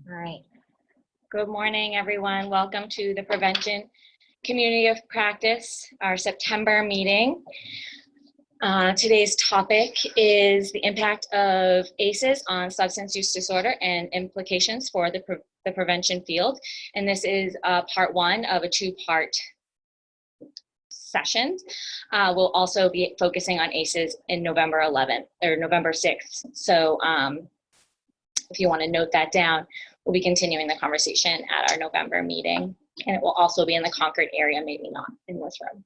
All right. Good morning, everyone. Welcome to the Prevention Community of Practice, our September meeting. Today's topic is the impact of ACEs on substance use disorder and implications for the prevention field. And this is part one of a two-part session. We'll also be focusing on ACEs in November 11th or November 6th. So if you want to note that down, we'll be continuing the conversation at our November meeting, and it will also be in the Concord area, maybe not in this room.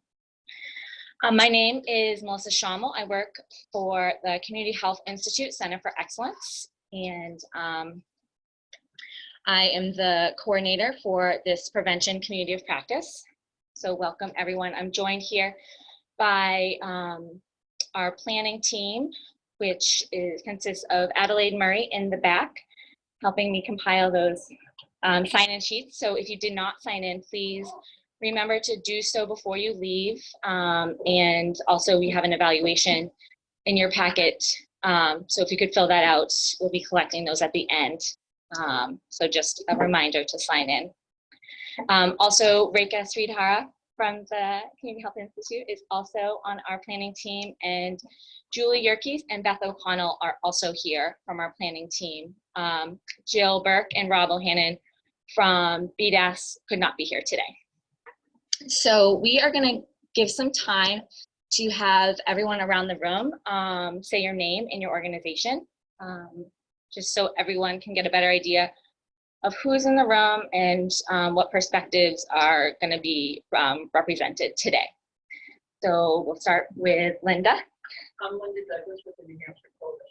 My name is Melissa Schammel. I work for the Community Health Institute Center for Excellence, and I am the coordinator for this Prevention Community of Practice. So welcome, everyone. I'm joined here by our planning team, which consists of Adelaide Murray in the back, helping me compile those sign-in sheets. So if you did not sign in, please remember to do so before you leave. And also we have an evaluation in your packet. So if you could fill that out, we'll be collecting those at the end. So just a reminder to sign in. Also, Rekha Sridhara from the Community Health Institute is also on our planning team, and Julie Yerkes and Beth O'Connell are also here from our planning team. Jill Burke and Rob O'Hannon from BDAS could not be here today. So we are going to give some time to have everyone around the room say your name and your organization, just so everyone can get a better idea of who's in the room and what perspectives are going to be represented today. So we'll start with Linda. I'm Linda Douglas with the New Hampshire Coalition.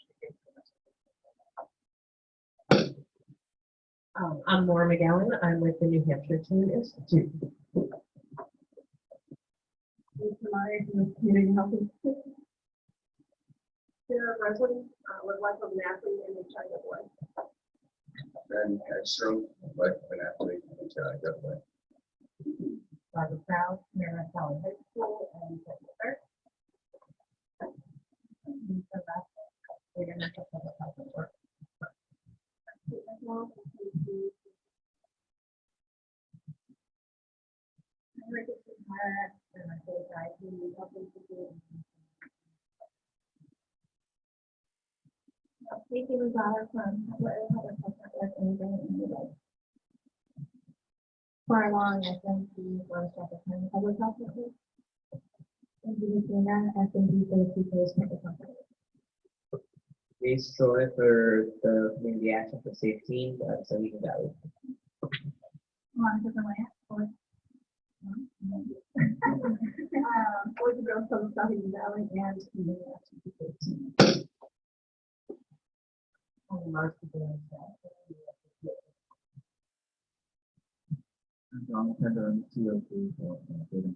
I'm Laura McGowan. I'm with the New Hampshire Teen Institute. Lisa Myers from the Community Health Institute. Sarah Breslin with Life of an Athlete and the China Boy. Ben Hagstrom, Life of an Athlete and China Boy. Barbara Krause, Mara Valley High School, and Secretary. Lisa Rathbone, Greater Metro Public Health and Work. Thank you, Rosada, from Public Health Network and Greenwich. Far along, SMC, Forest Representative Public Health Network. And Christina, SMC for the Two Coast Public Health Network. Ace Troy for the Community Action for Safety, Sunnyvale Valley. Monica Malaya, for the Girls Club of Sunnyvale Valley and Community Action for Safety. John Pender and CO2 for Freedom.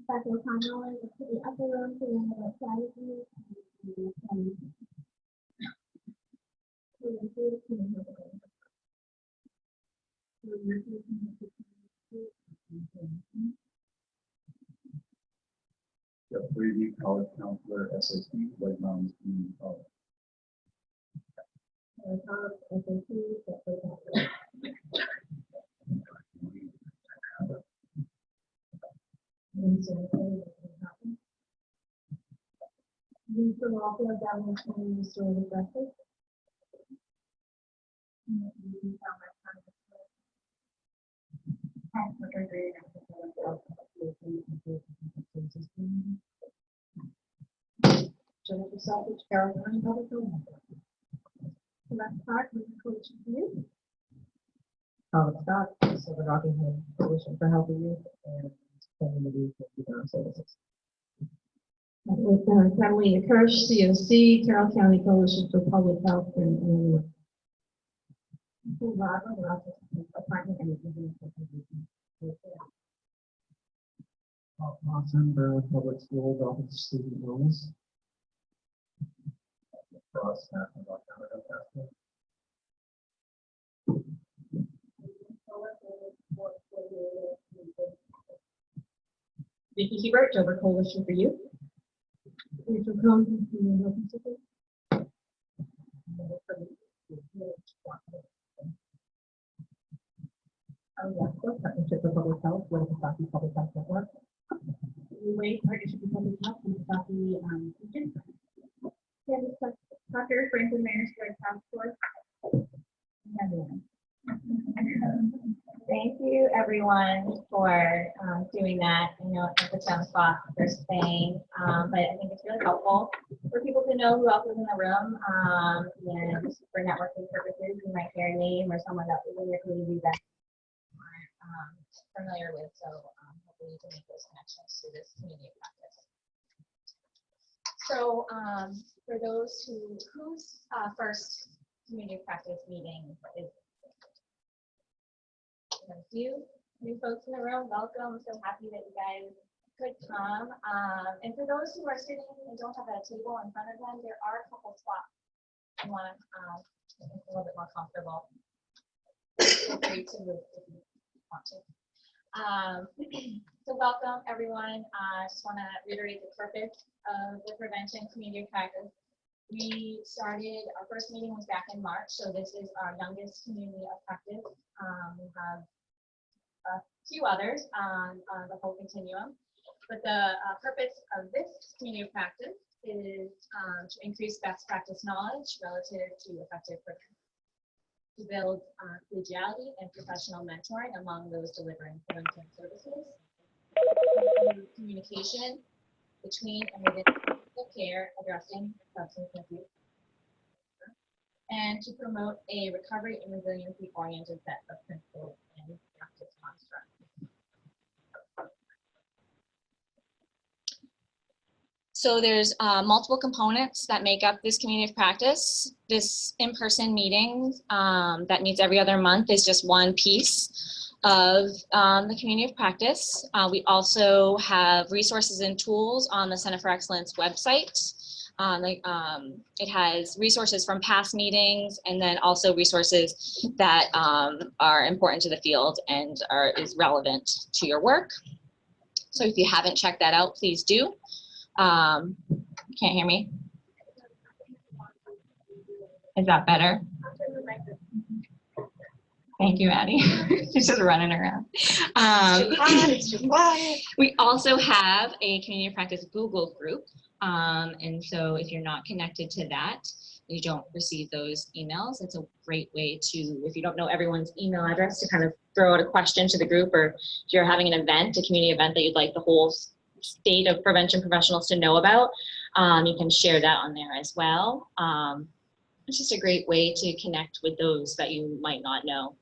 Dr. O'Connell is to the upper room to learn about strategies and Freebie College Counselor SAT, White Mountains Community College. Lisa Walker, Dallas County Restorative Justice. Jennifer Selfridge, Carroll County Public Health. Select Park, Coalition for Youth. Colin Scott, Silver Rockingham Coalition for Healthy Youth, and Community Services. With Catalina Kirsch, COC, Carroll County Coalition for Public Health and Illinois. Awesome, Berwick Public Schools, Office of Student Wellness. Cross National Canada Passport. Vicki Hebert, Dover Coalition for Youth. Rachel Combs, Senior Health Institute. Oh, yeah, of course, partnership with public health, with the Kentucky Public Health Network. Way partnership with public health and Kentucky, region. Dr. Franklin Mayersburg Task Force. Everyone. Thank you, everyone, for doing that. I know it puts you on the spot first thing, but I think it's really helpful for people to know who else is in the room. And for networking purposes, you might hear a name or someone that we in your community that you aren't familiar with. So hopefully you can make those connections to this community of practice. So for those whose first community of practice meeting is a few new folks in the room, welcome. So happy that you guys could come. And for those who are sitting and don't have a table in front of them, there are a couple spots you want to make a little bit more comfortable. Feel free to move if you want to. So welcome, everyone. I just want to reiterate the purpose of the prevention community of practice. We started, our first meeting was back in March, so this is our youngest community of practice. We have a few others on the whole continuum, but the purpose of this community of practice is to increase best practice knowledge relative to effective prevention, to build collegiality and professional mentoring among those delivering prevention services, communication between and within clinical care addressing substance abuse, and to promote a recovery and resiliency oriented set of principles and practice constructs. So there's multiple components that make up this community of practice. This in-person meeting that meets every other month is just one piece of the community of practice. We also have resources and tools on the Center for Excellence website. It has resources from past meetings and then also resources that are important to the field and is relevant to your work. So if you haven't checked that out, please do. Can't hear me? Is that better? Thank you, Addie. She's just running around. We also have a community of practice Google group. And so if you're not connected to that, you don't receive those emails. It's a great way to, if you don't know everyone's email address, to kind of throw out a question to the group, or if you're having an event, a community event that you'd like the whole state of prevention professionals to know about, you can share that on there as well. It's just a great way to connect with those that you might not know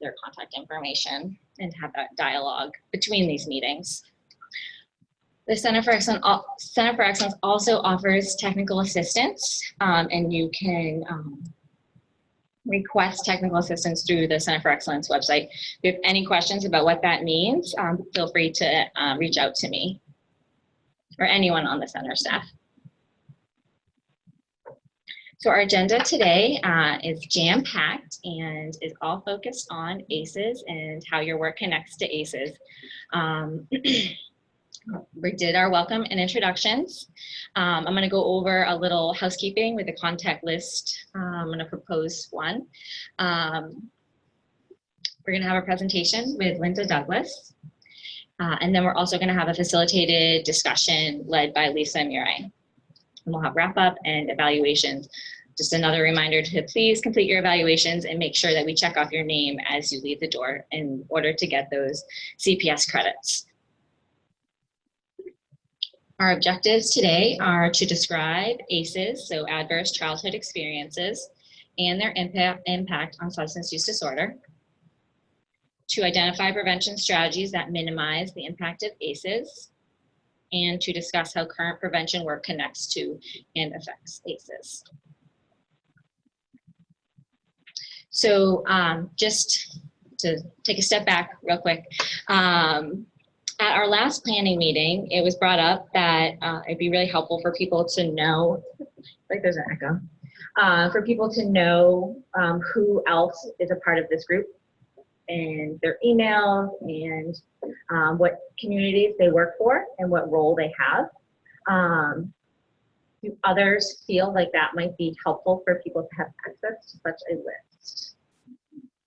their contact information and have that dialogue between these meetings. The Center for Excellence also offers technical assistance, and you can request technical assistance through the Center for Excellence website. If you have any questions about what that means, feel free to reach out to me or anyone on the center staff. So our agenda today is jam-packed and is all focused on ACEs and how your work connects to ACEs. We did our welcome and introductions. I'm going to go over a little housekeeping with the contact list. I'm going to propose one. We're going to have a presentation with Linda Douglas. And then we're also going to have a facilitated discussion led by Lisa Murray. And we'll have wrap up and evaluations. Just another reminder to please complete your evaluations and make sure that we check off your name as you leave the door in order to get those CPS credits. Our objectives today are to describe ACEs, so adverse childhood experiences, and their impact on substance use disorder, to identify prevention strategies that minimize the impact of ACEs, and to discuss how current prevention work connects to and affects ACEs. So just to take a step back real quick, at our last planning meeting, it was brought up that it'd be really helpful for people to know, like there's an echo, for people to know who else is a part of this group and their email and what communities they work for and what role they have. Do others feel like that might be helpful for people to have access to such a list?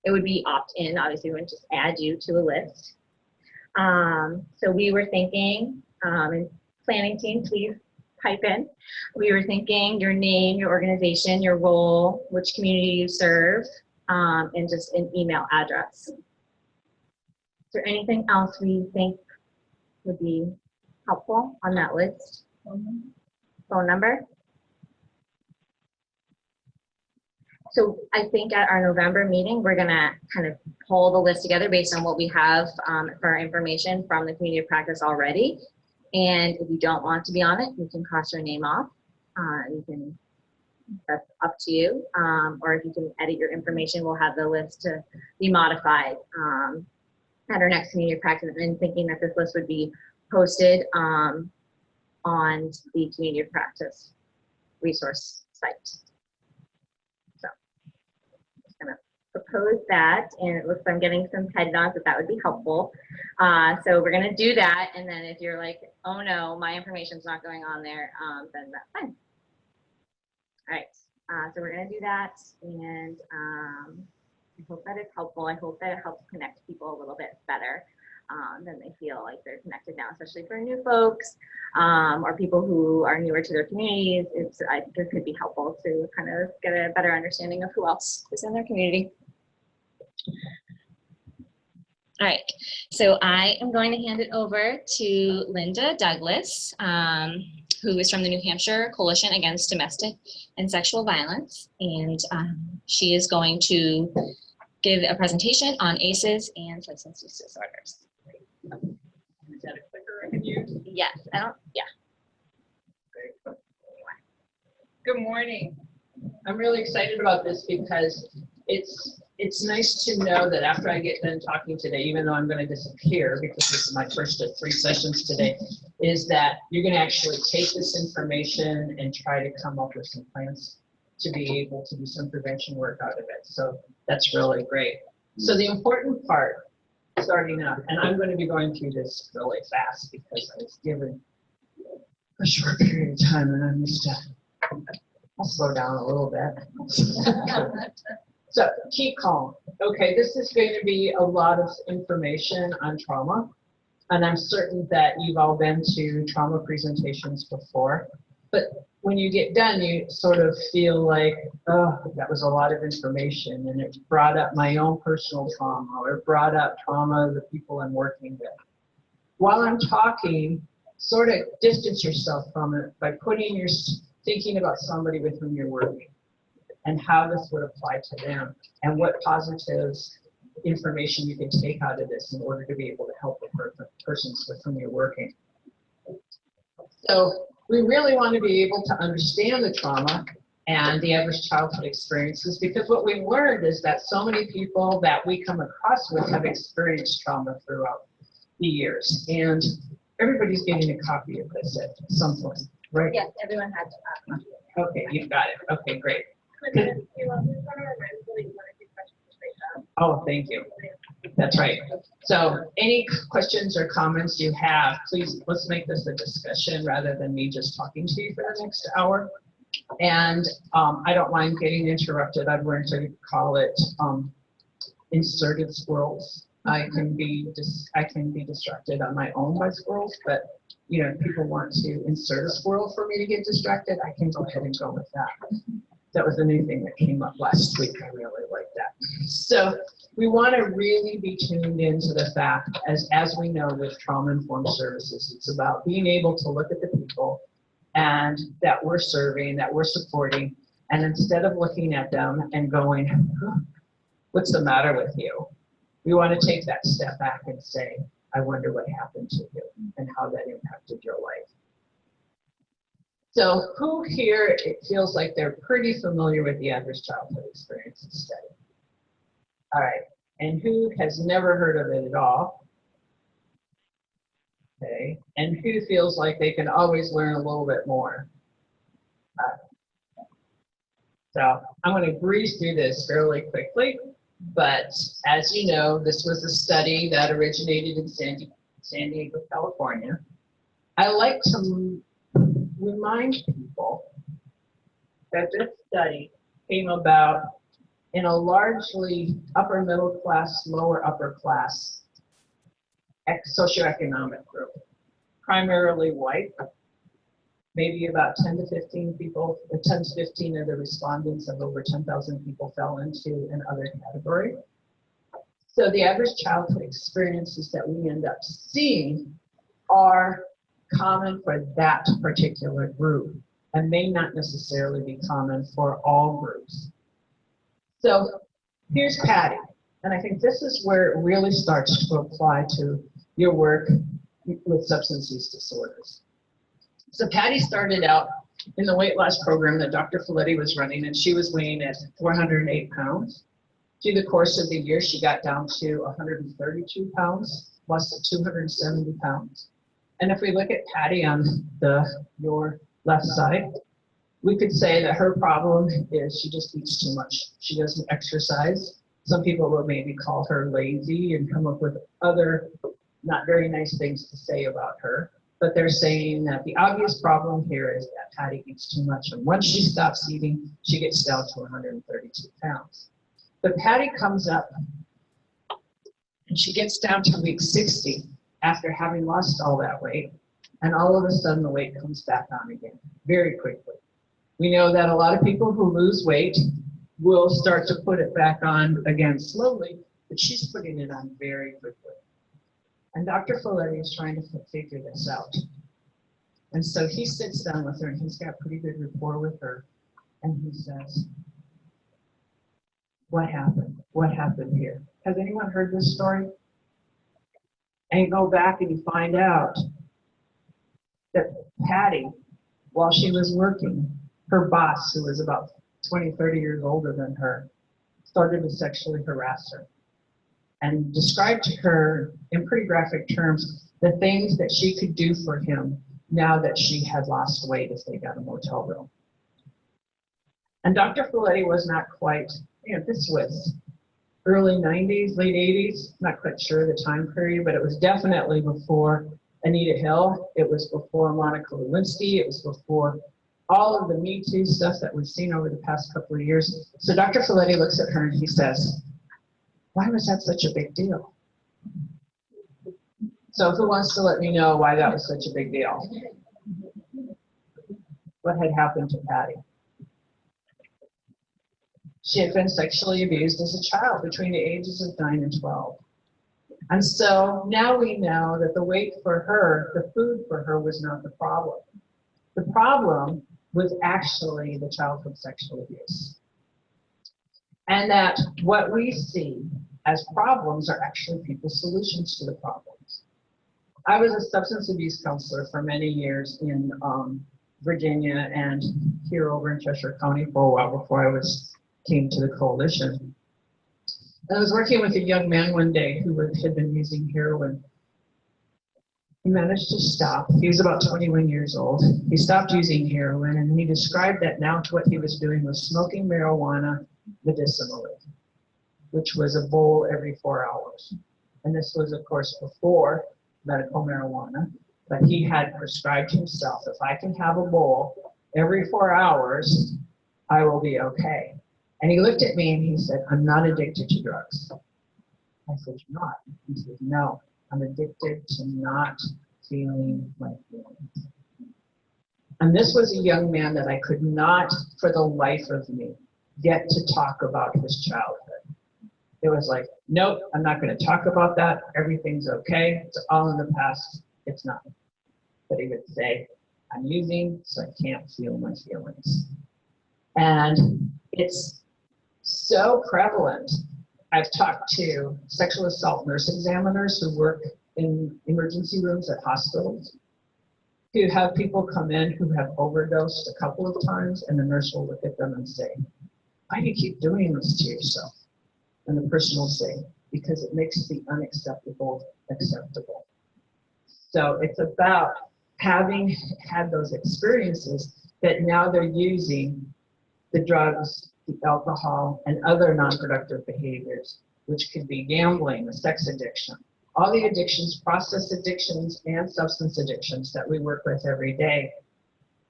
It would be opt-in, obviously, we wouldn't just add you to a list. So we were thinking, and planning team, please pipe in. We were thinking your name, your organization, your role, which community you serve, and just an email address. Is there anything else we think would be helpful on that list? Phone number? So I think at our November meeting, we're gonna kind of pull the list together based on what we have for our information from the community of practice already. And if you don't want to be on it, you can cross your name off. That's up to you. Or if you can edit your information, we'll have the list to be modified at our next community of practice. And thinking that this list would be posted on the community of practice resource site. So I'm just gonna propose that, and it looks like I'm getting some head nods that would be helpful. So we're gonna do that, and then if you're like, oh no, my information's not going on there, then that's fine. All right, so we're gonna do that, and I hope that it's helpful. I hope that it helps connect people a little bit better. Then they feel like they're connected now, especially for new folks or people who are newer to their communities. I think it could be helpful to kind of get a better understanding of who else is in their community. All right, so I am going to hand it over to Linda Douglas, who is from the New Hampshire Coalition Against Domestic and Sexual Violence, and she is going to give a presentation on ACEs and substance use disorders. Is that a clicker I can use? Yes, yeah. Good morning. I'm really excited about this because it's nice to know that after I get done talking today, even though I'm going to disappear because this is my first of 3 sessions today, is that you're going to actually take this information and try to come up with some plans to be able to do some prevention work out of it. So that's really great. So the important part, starting out, and I'm going to be going through this really fast because I was given a short period of time and I'm used to, I'll slow down a little bit. So keep calm. Okay, this is going to be a lot of information on trauma, and I'm certain that you've all been to trauma presentations before, but when you get done, you sort of feel like, oh, that was a lot of information, and it brought up my own personal trauma, or it brought up trauma of the people I'm working with. While I'm talking, sort of distance yourself from it by thinking about somebody with whom you're working and how this would apply to them and what positive information you can take out of this in order to be able to help the persons with whom you're working. So we really want to be able to understand the trauma and the adverse childhood experiences, because what we learned is that so many people that we come across with have experienced trauma throughout the years. And everybody's getting a copy of this at some point, right? Yes, everyone has Okay, you've got it. Okay, great. Oh, thank you. That's right. So any questions or comments you have, please, let's make this a discussion rather than me just talking to you for the next hour. And I don't mind getting interrupted. I've learned to call it inserted squirrels. I can be distracted on my own by squirrels, but you know, if people want to insert a squirrel for me to get distracted, I can go ahead and go with that. That was a new thing that came up last week. I really like that. So we want to really be tuned into the fact, as we know with trauma-informed services, it's about being able to look at the people and that we're serving, that we're supporting, and instead of looking at them and going, huh, what's the matter with you? We want to take that step back and say, I wonder what happened to you and how that impacted your life. So who here, it feels like they're pretty familiar with the adverse childhood experiences study? All right, and who has never heard of it at all? Okay, and who feels like they can always learn a little bit more? So I'm going to breeze through this fairly quickly, but as you know, this was a study that originated in San Diego, California. I like to remind people that this study came about in a largely upper middle class, lower upper class socioeconomic group, primarily white. Maybe about 10 to 15 people, 10 to 15 of the respondents of over 10,000 people fell into an other category. So the average childhood experiences that we end up seeing are common for that particular group and may not necessarily be common for all groups. So here's Patty, and I think this is where it really starts to apply to your work with substance use disorders. So Patty started out in the weight loss program that Dr. Folletti was running, and she was weighing at 408 pounds. Through the course of the year, she got down to 132 pounds, lost 270 pounds. And if we look at Patty on your left side, we could say that her problem is she just eats too much. She doesn't exercise. Some people will maybe call her lazy and come up with other not very nice things to say about her. But they're saying that the obvious problem here is that Patty eats too much. And once she stops eating, she gets down to 132 pounds. But Patty comes up and she gets down to week 60 after having lost all that weight. And all of a sudden the weight comes back on again very quickly. We know that a lot of people who lose weight will start to put it back on again slowly, but she's putting it on very quickly. And Dr. Folletti is trying to figure this out. And so he sits down with her and he's got pretty good rapport with her. And he says, what happened? What happened here? Has anyone heard this story? And you go back and you find out that Patty, while she was working, her boss, who was about 20, 30 years older than her, started to sexually harass her and described to her in pretty graphic terms the things that she could do for him now that she had lost weight if they got a motel room. And Dr. Folletti was not quite, this was early 90s, late 80s, not quite sure the time period, but it was definitely before Anita Hill. It was before Monica Lewinsky. It was before all of the Me Too stuff that we've seen over the past couple of years. So Dr. Folletti looks at her and he says, why was that such a big deal? So who wants to let me know why that was such a big deal? What had happened to Patty? She had been sexually abused as a child between the ages of 9 and 12. And so now we know that the weight for her, the food for her was not the problem. The problem was actually the childhood sexual abuse. And that what we see as problems are actually people's solutions to the problems. I was a substance abuse counselor for many years in Virginia and here over in Cheshire County for a while before I came to the coalition. And I was working with a young man one day who had been using heroin. He managed to stop. He was about 21 years old. He stopped using heroin, and he described that now what he was doing was smoking marijuana medicinally, which was a bowl every 4 hours. And this was, of course, before medical marijuana, but he had prescribed himself, if I can have a bowl every 4 hours, I will be okay. And he looked at me and he said, I'm not addicted to drugs. I said, you're not? He said, no, I'm addicted to not feeling my feelings. And this was a young man that I could not, for the life of me, get to talk about his childhood. It was like, nope, I'm not going to talk about that. Everything's okay. It's all in the past. It's not. But he would say, I'm using, so I can't feel my feelings. And it's so prevalent. I've talked to sexual assault nurse examiners who work in emergency rooms at hospitals, who have people come in who have overdosed a couple of times, and the nurse will look at them and say, why do you keep doing this to yourself? And the person will say, because it makes the unacceptable acceptable. So it's about having had those experiences that now they're using the drugs, the alcohol, and other non-productive behaviors, which could be gambling, the sex addiction, all the addictions, process addictions, and substance addictions that we work with every day,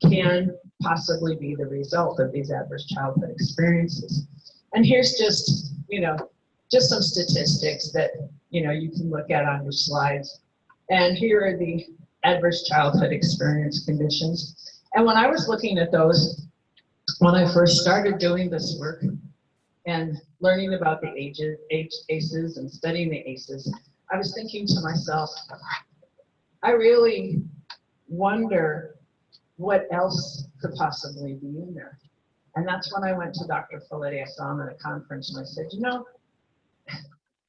can possibly be the result of these adverse childhood experiences. And here's just, just some statistics that, you can look at on your slides. And here are the adverse childhood experience conditions. And when I was looking at those, when I first started doing this work and learning about the ACEs and studying the ACEs, I was thinking to myself, I really wonder what else could possibly be in there. And that's when I went to Dr. Folletti. I saw him at a conference and I said,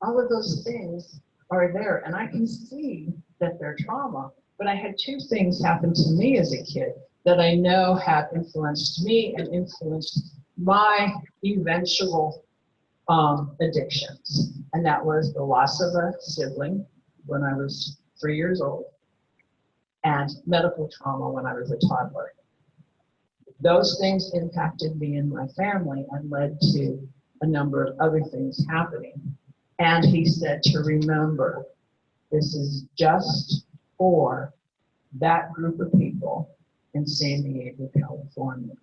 all of those things are there and I can see that they're trauma. But I had two things happen to me as a kid that I know have influenced me and influenced my eventual addictions. And that was the loss of a sibling when I was 3 years old and medical trauma when I was a toddler. Those things impacted me and my family and led to a number of other things happening. And he said to remember, this is just for that group of people in San Diego, California.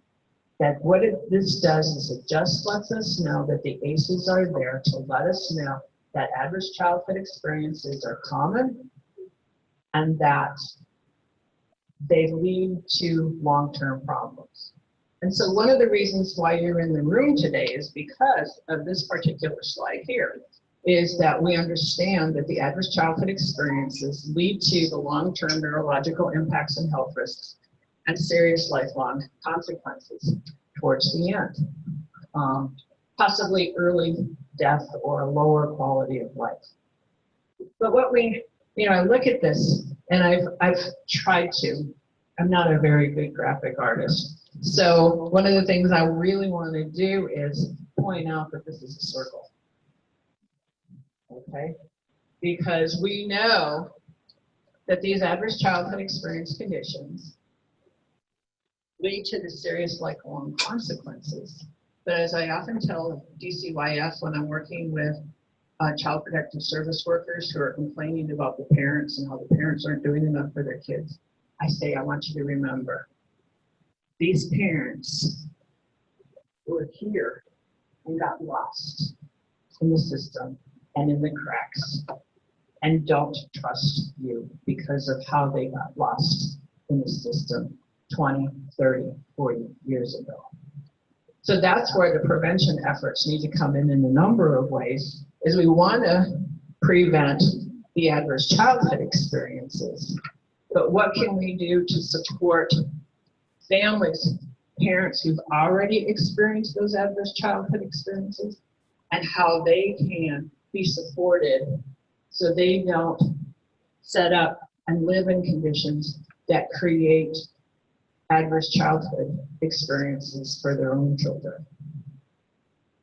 That what this does is it just lets us know that the ACEs are there to let us know that adverse childhood experiences are common and that they lead to long-term problems. And so one of the reasons why you're in the room today is because of this particular slide here, is that we understand that the adverse childhood experiences lead to the long-term neurological impacts and health risks and serious lifelong consequences towards the end. Possibly early death or a lower quality of life. But what I look at this and I've tried to, I'm not a very good graphic artist. So one of the things I really want to do is point out that this is a circle. Okay? Because we know that these adverse childhood experience conditions lead to the serious lifelong consequences. But as I often tell DCYF when I'm working with child protective service workers who are complaining about the parents and how the parents aren't doing enough for their kids, I say, I want you to remember, these parents were here and got lost in the system and in the cracks and don't trust you because of how they got lost in the system 20, 30, 40 years ago. So that's where the prevention efforts need to come in a number of ways, is we want to prevent the adverse childhood experiences. But what can we do to support families, parents who've already experienced those adverse childhood experiences, and how they can be supported so they don't set up and live in conditions that create adverse childhood experiences for their own children.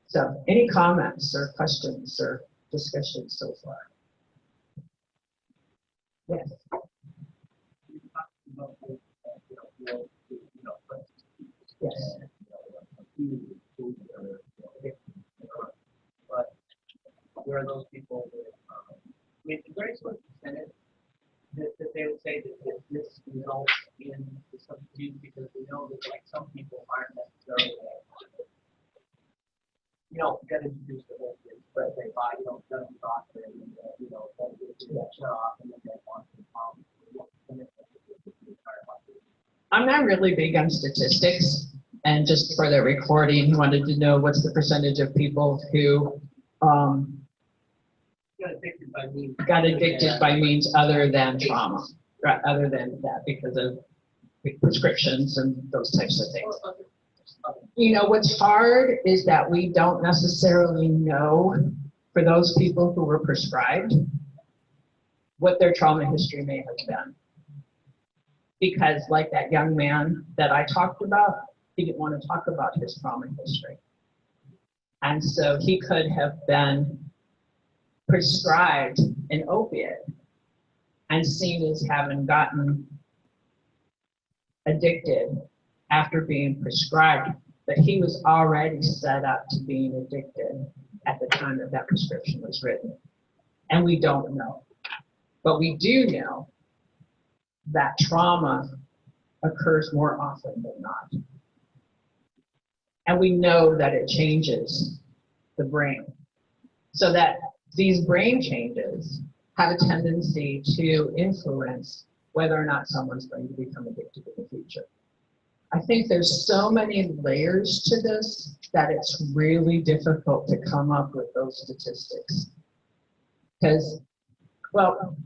So any comments or questions or discussions so far? Yes. Yes. But where are those people that, is there any sort of percentage that they would say that this results in the substitute, because we know that like some people aren't necessarily, get introduced to this, but they buy, them doctor and, shut off and then they want to, I'm not really big on statistics, and just for the recording, he wanted to know what's the percentage of people who got addicted by means other than trauma, right, other than that, because of prescriptions and those types of things. What's hard is that we don't necessarily know for those people who were prescribed what their trauma history may have been. Because like that young man that I talked about, he didn't want to talk about his trauma history. And so he could have been prescribed an opiate and seen as having gotten addicted after being prescribed, but he was already set up to being addicted at the time that prescription was written. And we don't know. But we do know that trauma occurs more often than not. And we know that it changes the brain. So that these brain changes have a tendency to influence whether or not someone's going to become addicted in the future. I think there's so many layers to this that it's really difficult to come up with those statistics. Because, well,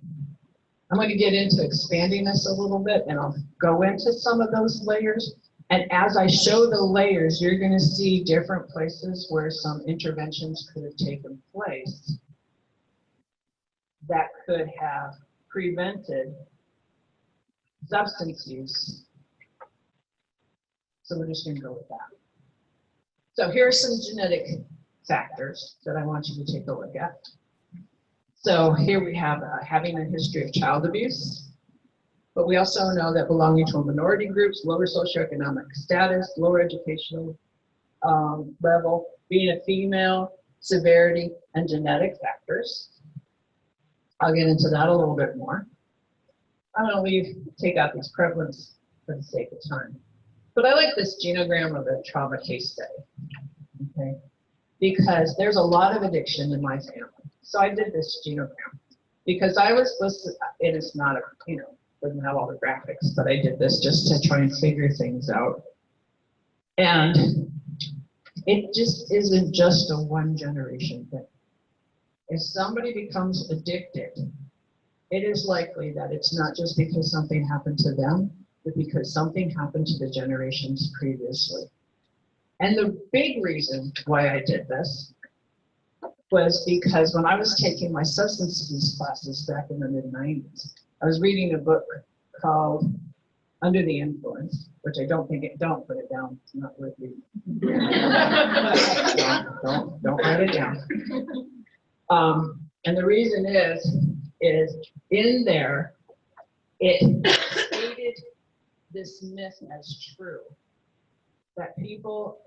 I'm going to get into expanding this a little bit, and I'll go into some of those layers. And as I show the layers, you're going to see different places where some interventions could have taken place that could have prevented substance use. So we're just going to go with that. So here are some genetic factors that I want you to take a look at. So here we have having a history of child abuse, but we also know that belonging to minority groups, lower socioeconomic status, lower educational level, being a female, severity, and genetic factors. I'll get into that a little bit more. I'm going to take out these prevalence for the sake of time. But I like this genogram of a trauma case study, okay? Because there's a lot of addiction in my family. So I did this genogram because I was supposed to, it is not a, doesn't have all the graphics, but I did this just to try and figure things out. And it just isn't just a one generation thing. If somebody becomes addicted, it is likely that it's not just because something happened to them, but because something happened to the generations previously. And the big reason why I did this was because when I was taking my substance abuse classes back in the mid-90s, I was reading a book called Under the Influence, which I don't think don't put it down, it's not worth reading. don't write it down. And the reason is in there, it stated this myth as true, that people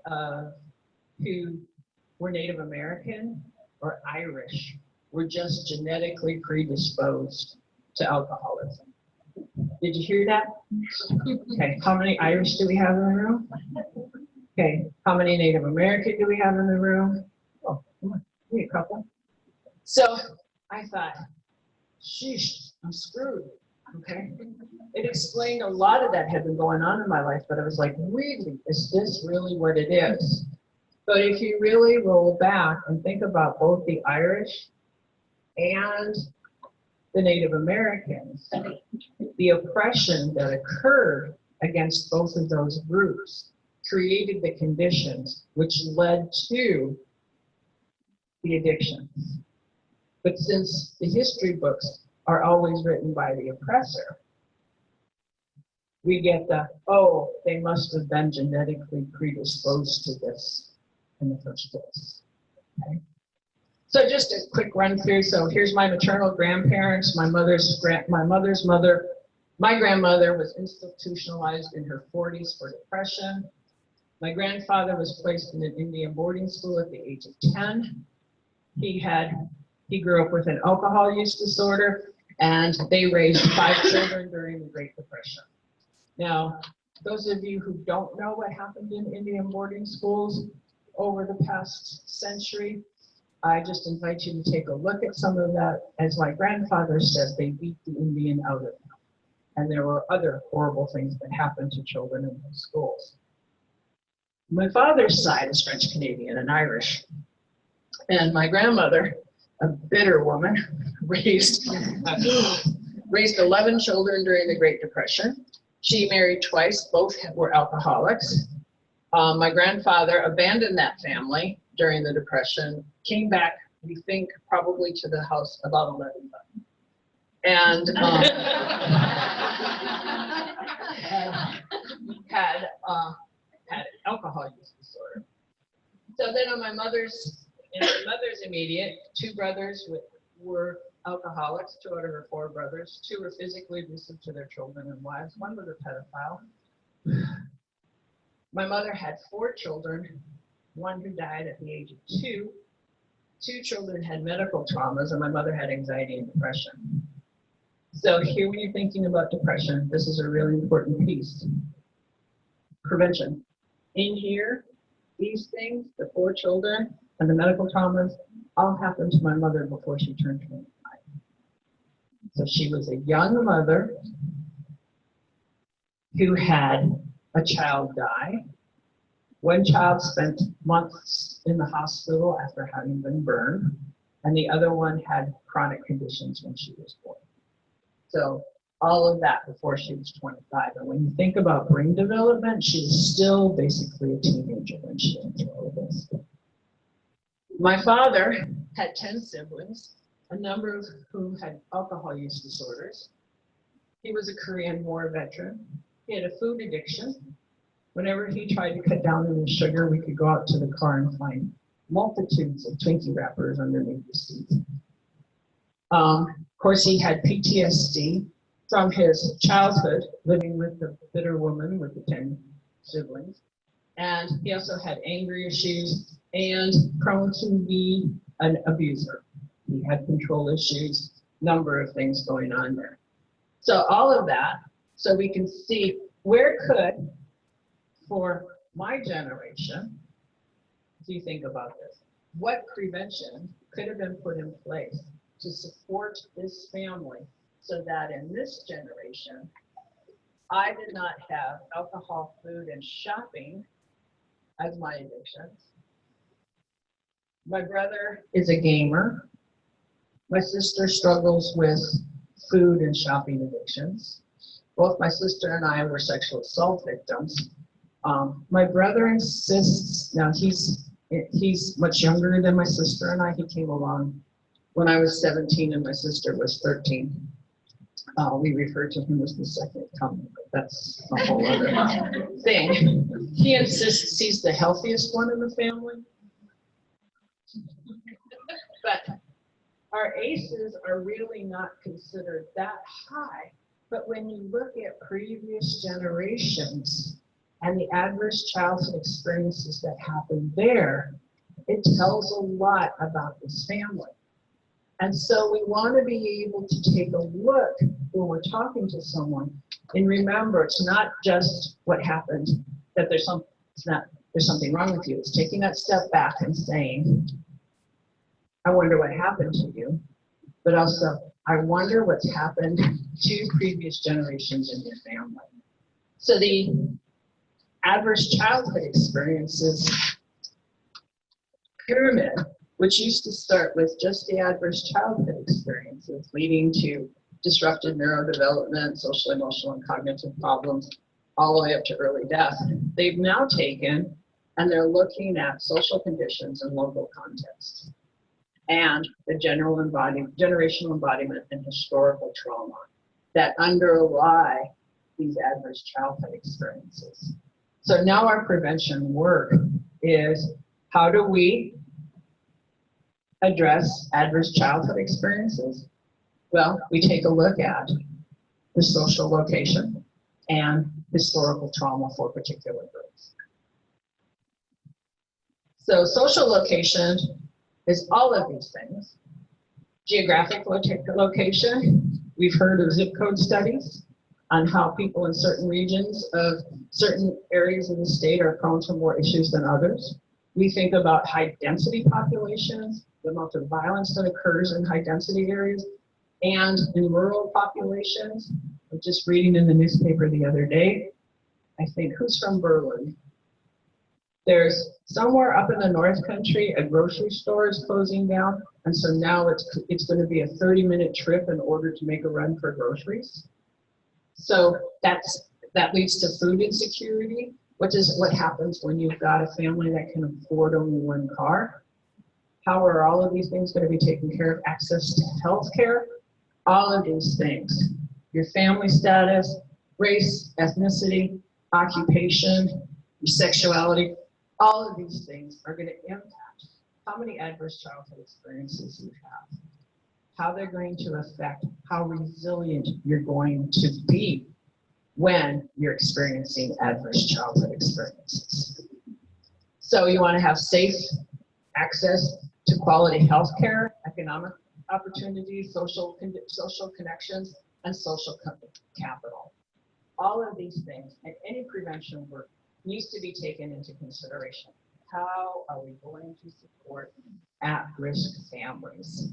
who were Native American or Irish were just genetically predisposed to alcoholism. Did you hear that? Okay, how many Irish do we have in the room? Okay, how many Native American do we have in the room? Oh, come on, we a couple. So I thought, sheesh, I'm screwed, okay? It explained a lot of that had been going on in my life, but I was like, really, is this really what it is? But if you really roll back and think about both the Irish and the Native Americans, the oppression that occurred against both of those groups created the conditions which led to the addictions. But since the history books are always written by the oppressor, we get the, oh, they must have been genetically predisposed to this in the first place. Okay? So just a quick run through. So here's my maternal grandparents, my mother's mother. My grandmother was institutionalized in her 40s for depression. My grandfather was placed in an Indian boarding school at the age of 10. He grew up with an alcohol use disorder, and they raised 5 children during the Great Depression. Now, those of you who don't know what happened in Indian boarding schools over the past century, I just invite you to take a look at some of that. As my grandfather said, they beat the Indian out of them. And there were other horrible things that happened to children in those schools. My father's side is French Canadian and Irish. And my grandmother, a bitter woman, raised 11 children during the Great Depression. She married twice, both were alcoholics. My grandfather abandoned that family during the Depression, came back, we think, probably to the house about 11 times. And had alcohol use disorder. So then on my mother's immediate, 2 brothers were alcoholics, 2 out of her 4 brothers. 2 were physically abusive to their children and wives. 1 was a pedophile. My mother had 4 children, 1 who died at the age of 2. 2 children had medical traumas, and my mother had anxiety and depression. So here, when you're thinking about depression, this is a really important piece. Prevention. In here, these things, the 4 children and the medical traumas, all happened to my mother before she turned 25. So she was a young mother who had a child die. One child spent months in the hospital after having been burned, and the other one had chronic conditions when she was born. So all of that before she was 25. And when you think about brain development, she was still basically a teenager when she went through all of this. My father had 10 siblings, a number of whom had alcohol use disorders. He was a Korean War veteran. He had a food addiction. Whenever he tried to cut down on his sugar, we could go out to the car and find multitudes of Twinkie wrappers underneath the seats. Of course, he had PTSD from his childhood, living with the bitter woman with the 10 siblings. And he also had anger issues and prone to be an abuser. He had control issues, number of things going on there. So all of that, so we can see where could, for my generation, do you think about this? What prevention could have been put in place to support this family so that in this generation, I did not have alcohol, food, and shopping as my addictions. My brother is a gamer. My sister struggles with food and shopping addictions. Both my sister and I were sexual assault victims. My brother insists, now he's much younger than my sister and I. He came along when I was 17 and my sister was 13. We refer to him as the second coming, but that's a whole other thing. He insists he's the healthiest one in the family. But our ACEs are really not considered that high. But when you look at previous generations and the adverse childhood experiences that happened there, it tells a lot about this family. And so we want to be able to take a look when we're talking to someone and remember it's not just what happened, that there's something wrong with you. It's taking that step back and saying, I wonder what happened to you, but also I wonder what's happened to previous generations in your family. So the adverse childhood experiences pyramid, which used to start with just the adverse childhood experiences leading to disrupted neurodevelopment, social, emotional, and cognitive problems, all the way up to early death. They've now taken and they're looking at social conditions and local context and the generational embodiment and historical trauma that underlie these adverse childhood experiences. So now our prevention work is how do we address adverse childhood experiences? Well, we take a look at the social location and historical trauma for particular groups. So social location is all of these things. Geographic location, we've heard of zip code studies on how people in certain regions of certain areas of the state are prone to more issues than others. We think about high density populations, the amount of violence that occurs in high density areas, and in rural populations. I was just reading in the newspaper the other day, I think, who's from Berlin? There's somewhere up in the North Country, a grocery store is closing down, and so now it's going to be a 30-minute trip in order to make a run for groceries. So that leads to food insecurity, which is what happens when you've got a family that can afford only one car. How are all of these things going to be taken care of? Access to health care, all of these things. Your family status, race, ethnicity, occupation, your sexuality, all of these things are going to impact how many adverse childhood experiences you have, how they're going to affect how resilient you're going to be when you're experiencing adverse childhood experiences. So you want to have safe access to quality health care, economic opportunities, social connections, and social capital. All of these things and any prevention work needs to be taken into consideration. How are we going to support at-risk families?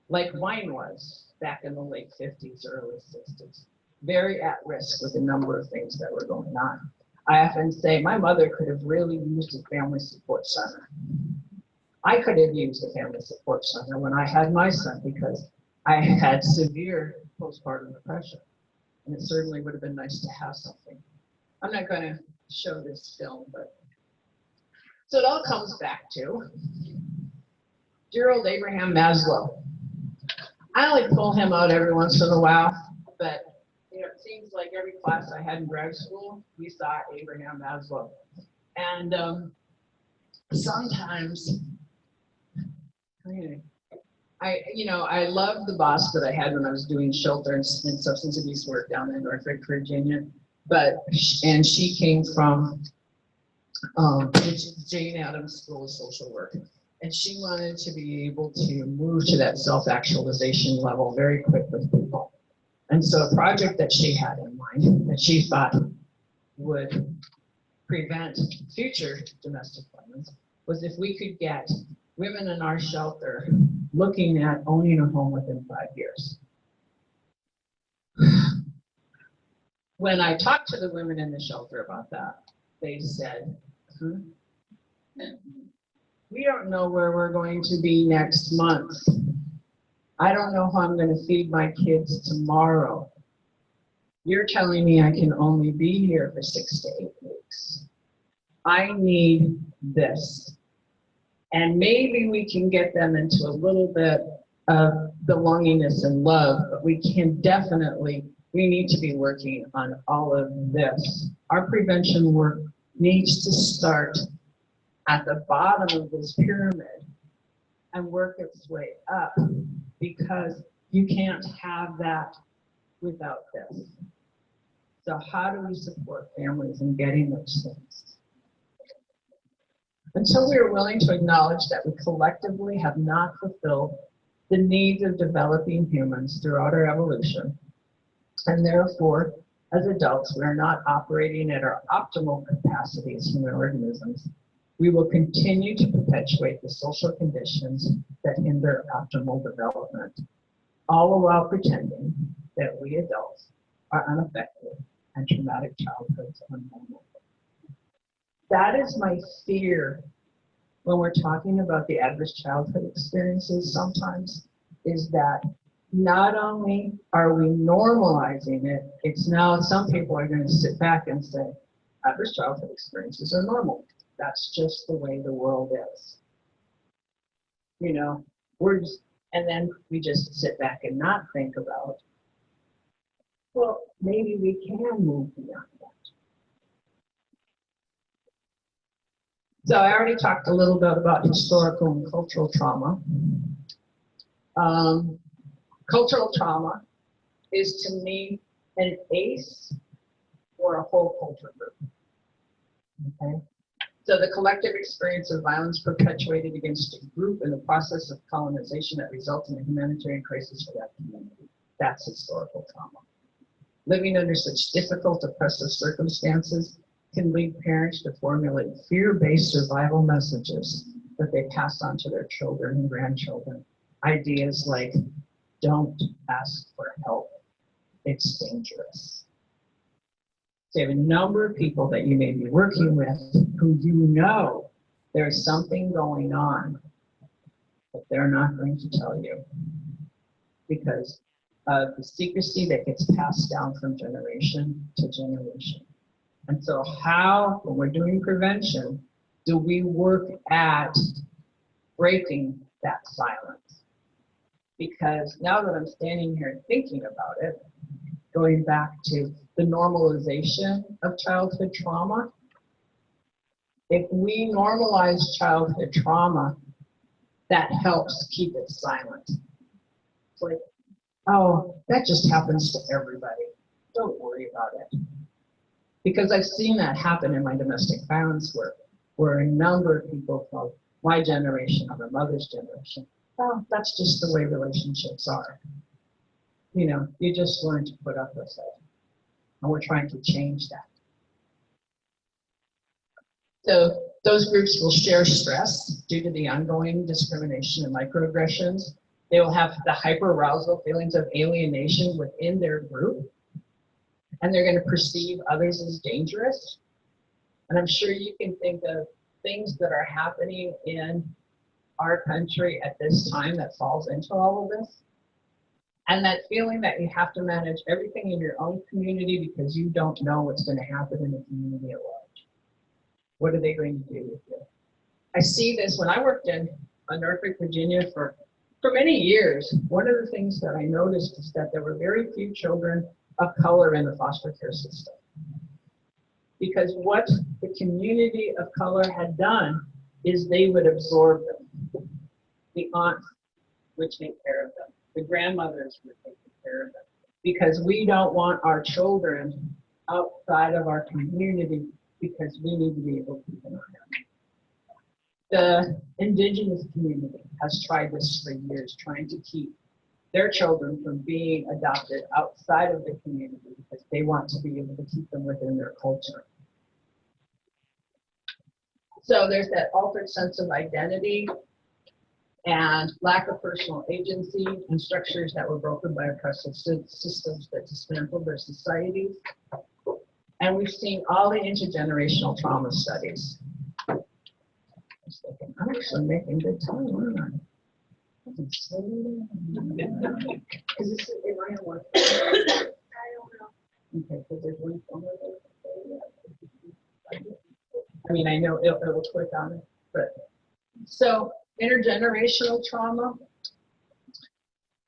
Like mine was back in the late 50s, early 60s. Very at risk with a number of things that were going on. I often say my mother could have really used a family support center. I could have used a family support center when I had my son because I had severe postpartum depression. And it certainly would have been nice to have something. I'm not going to show this film, but so it all comes back to dear old Abraham Maslow. I only pull him out every once in a while, but you know, it seems like every class I had in grad school, we saw Abraham Maslow. And sometimes, I loved the boss that I had when I was doing shelter and substance abuse work down in Norfolk, Virginia. And she came from Jane Addams School of Social Work. And she wanted to be able to move to that self-actualization level very quick with people. And so a project that she had in mind that she thought would prevent future domestic violence was if we could get women in our shelter looking at owning a home within 5 years. When I talked to the women in the shelter about that, they said, we don't know where we're going to be next month. I don't know how I'm going to feed my kids tomorrow. You're telling me I can only be here for 6 to 8 weeks. I need this. And maybe we can get them into a little bit of belongingness and love, but we need to be working on all of this. Our prevention work needs to start at the bottom of this pyramid and work its way up, because you can't have that without this. So how do we support families in getting those things? Until we are willing to acknowledge that we collectively have not fulfilled the needs of developing humans throughout our evolution, and therefore, as adults, we are not operating at our optimal capacity as human organisms, we will continue to perpetuate the social conditions that hinder optimal development, all while pretending that we adults are unaffected and traumatic childhoods are normal. That is my fear when we're talking about the adverse childhood experiences sometimes, is that not only are we normalizing it, it's now some people are going to sit back and say, adverse childhood experiences are normal. That's just the way the world is. You know, and then we just sit back and not think about, well, maybe we can move beyond that. So I already talked a little bit about historical and cultural trauma. Cultural trauma is, to me, an ACE or a whole culture group. Okay? So the collective experience of violence perpetuated against a group in the process of colonization that results in a humanitarian crisis for that community. That's historical trauma. Living under such difficult, oppressive circumstances can lead parents to formulate fear-based survival messages that they pass on to their children and grandchildren. Ideas like, don't ask for help, it's dangerous. So you have a number of people that you may be working with who you know there's something going on, but they're not going to tell you because of the secrecy that gets passed down from generation to generation. And so how, when we're doing prevention, do we work at breaking that silence? Because now that I'm standing here thinking about it, going back to the normalization of childhood trauma, if we normalize childhood trauma, that helps keep it silent. It's like, oh, that just happens to everybody. Don't worry about it. Because I've seen that happen in my domestic violence work, where a number of people from my generation or my mother's generation, well, that's just the way relationships are. you just learn to put up with it. And we're trying to change that. So those groups will share stress due to the ongoing discrimination and microaggressions. They will have the hyperarousal feelings of alienation within their group. And they're going to perceive others as dangerous. And I'm sure you can think of things that are happening in our country at this time that falls into all of this. And that feeling that you have to manage everything in your own community because you don't know what's going to happen in the community at large. What are they going to do with you? I see this when I worked in Norfolk, Virginia for many years. One of the things that I noticed is that there were very few children of color in the foster care system. Because what the community of color had done is they would absorb them. The aunts would take care of them. The grandmothers would take care of them. Because we don't want our children outside of our community because we need to be able to keep an eye on them. The indigenous community has tried this for years, trying to keep their children from being adopted outside of the community because they want to be able to keep them within their culture. So there's that altered sense of identity and lack of personal agency and structures that were broken by oppressive systems that dismantled their societies. And we've seen all the intergenerational trauma studies. I'm actually making good time, aren't I? Because this is in my work. I don't know. Okay, because there's one phone I mean, I know it'll click on it, but so intergenerational trauma,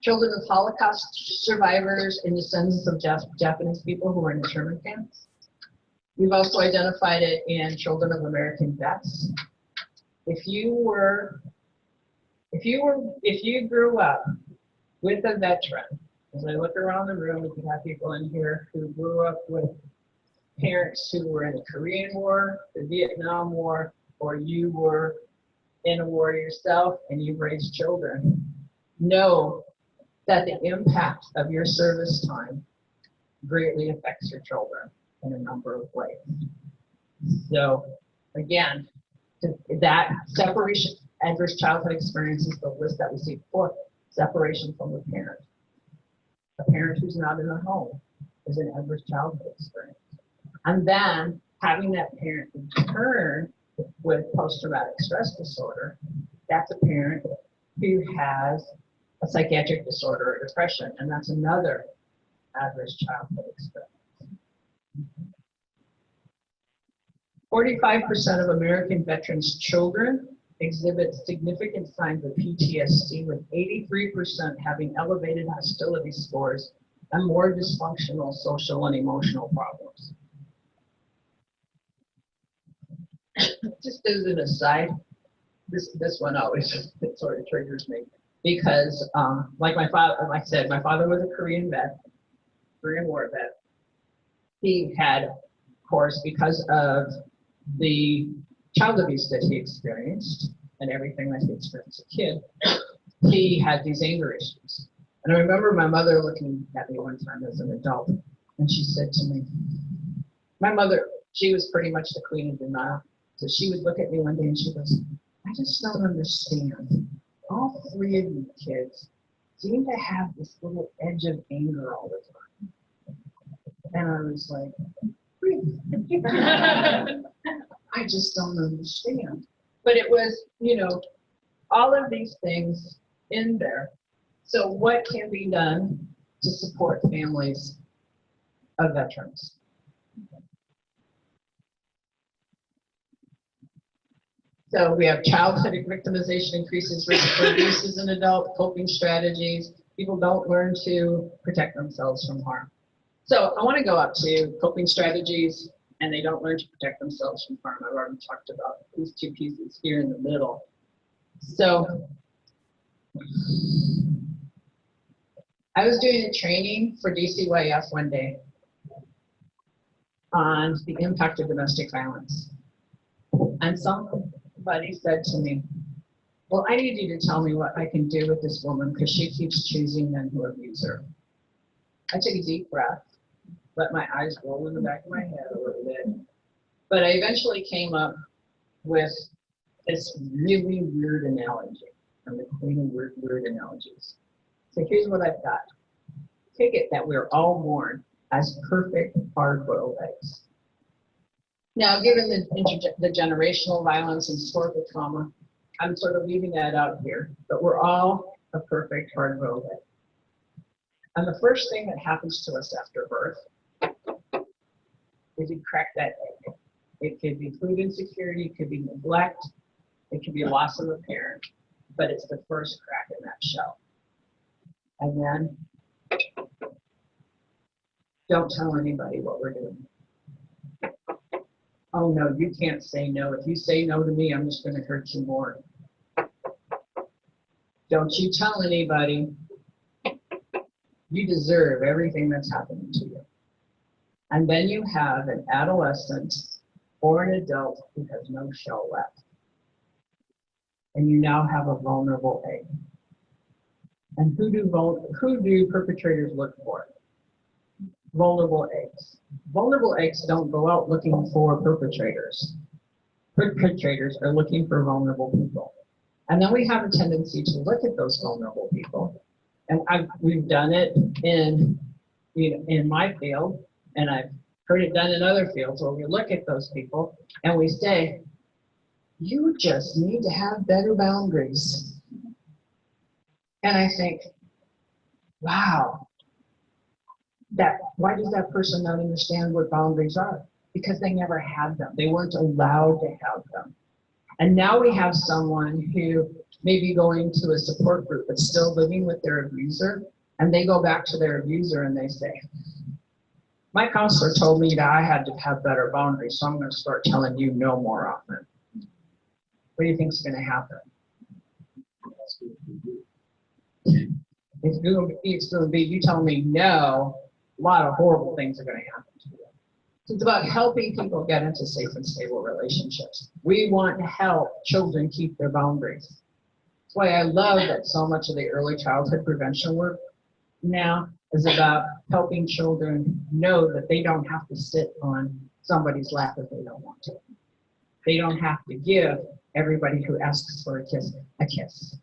children of Holocaust survivors and descendants of Japanese people who were in internment camps. We've also identified it in children of American vets. If you grew up with a veteran, as I look around the room, we could have people in here who grew up with parents who were in the Korean War, the Vietnam War, or you were in a war yourself and you've raised children, know that the impact of your service time greatly affects your children in a number of ways. So again, that separation, adverse childhood experiences, the list that we see before, separation from the parent. A parent who's not in the home is an adverse childhood experience. And then having that parent return with post-traumatic stress disorder, that's a parent who has a psychiatric disorder or depression, and that's another adverse childhood experience. 45% of American veterans' children exhibit significant signs of PTSD, with 83% having elevated hostility scores and more dysfunctional social and emotional problems. Just as an aside, this one always sort of triggers me because, like my father, like I said, my father was a Korean War vet. He had, of course, because of the child abuse that he experienced and everything that he experienced as a kid, he had these anger issues. And I remember my mother looking at me one time as an adult, and she said to me, my mother, she was pretty much the queen of denial. So she would look at me one day and she goes, I just don't understand. All three of you kids seem to have this little edge of anger all the time. And I was like, really? I just don't understand. But it was, all of these things in there. So what can be done to support families of veterans? So we have childhood victimization increases risk for abuse as an adult, coping strategies. People don't learn to protect themselves from harm. So I want to go up to coping strategies, and they don't learn to protect themselves from harm. I've already talked about these two pieces here in the middle. So I was doing a training for DCYF one day on the impact of domestic violence. And somebody said to me, well, I need you to tell me what I can do with this woman because she keeps choosing men who abuse her. I took a deep breath, let my eyes roll in the back of my head a little bit. But I eventually came up with this really weird analogy. I'm the queen of weird analogies. So here's what I've got. Take it that we're all born as perfect hard-boiled eggs. Now, given the generational violence and historical trauma, I'm sort of leaving that out here, but we're all a perfect hard-boiled egg. And the first thing that happens to us after birth is you crack that egg. It could be food insecurity, it could be neglect, it could be loss of a parent, but it's the first crack in that shell. And then, don't tell anybody what we're doing. Oh no, you can't say no. If you say no to me, I'm just going to hurt you more. Don't you tell anybody. You deserve everything that's happening to you. And then you have an adolescent or an adult who has no shell left. And you now have a vulnerable egg. And who do perpetrators look for? Vulnerable eggs. Vulnerable eggs don't go out looking for perpetrators. Perpetrators are looking for vulnerable people. And then we have a tendency to look at those vulnerable people. And we've done it in my field, and I've heard it done in other fields where we look at those people and we say, you just need to have better boundaries. And I think, wow, why does that person not understand what boundaries are? Because they never had them. They weren't allowed to have them. And now we have someone who may be going to a support group but still living with their abuser, and they go back to their abuser and they say, my counselor told me that I had to have better boundaries, so I'm going to start telling you no more often. What do you think is going to happen? It's going to be you tell me no, a lot of horrible things are going to happen to you. So it's about helping people get into safe and stable relationships. We want to help children keep their boundaries. That's why I love that so much of the early childhood prevention work now is about helping children know that they don't have to sit on somebody's lap if they don't want to. They don't have to give everybody who asks for a kiss.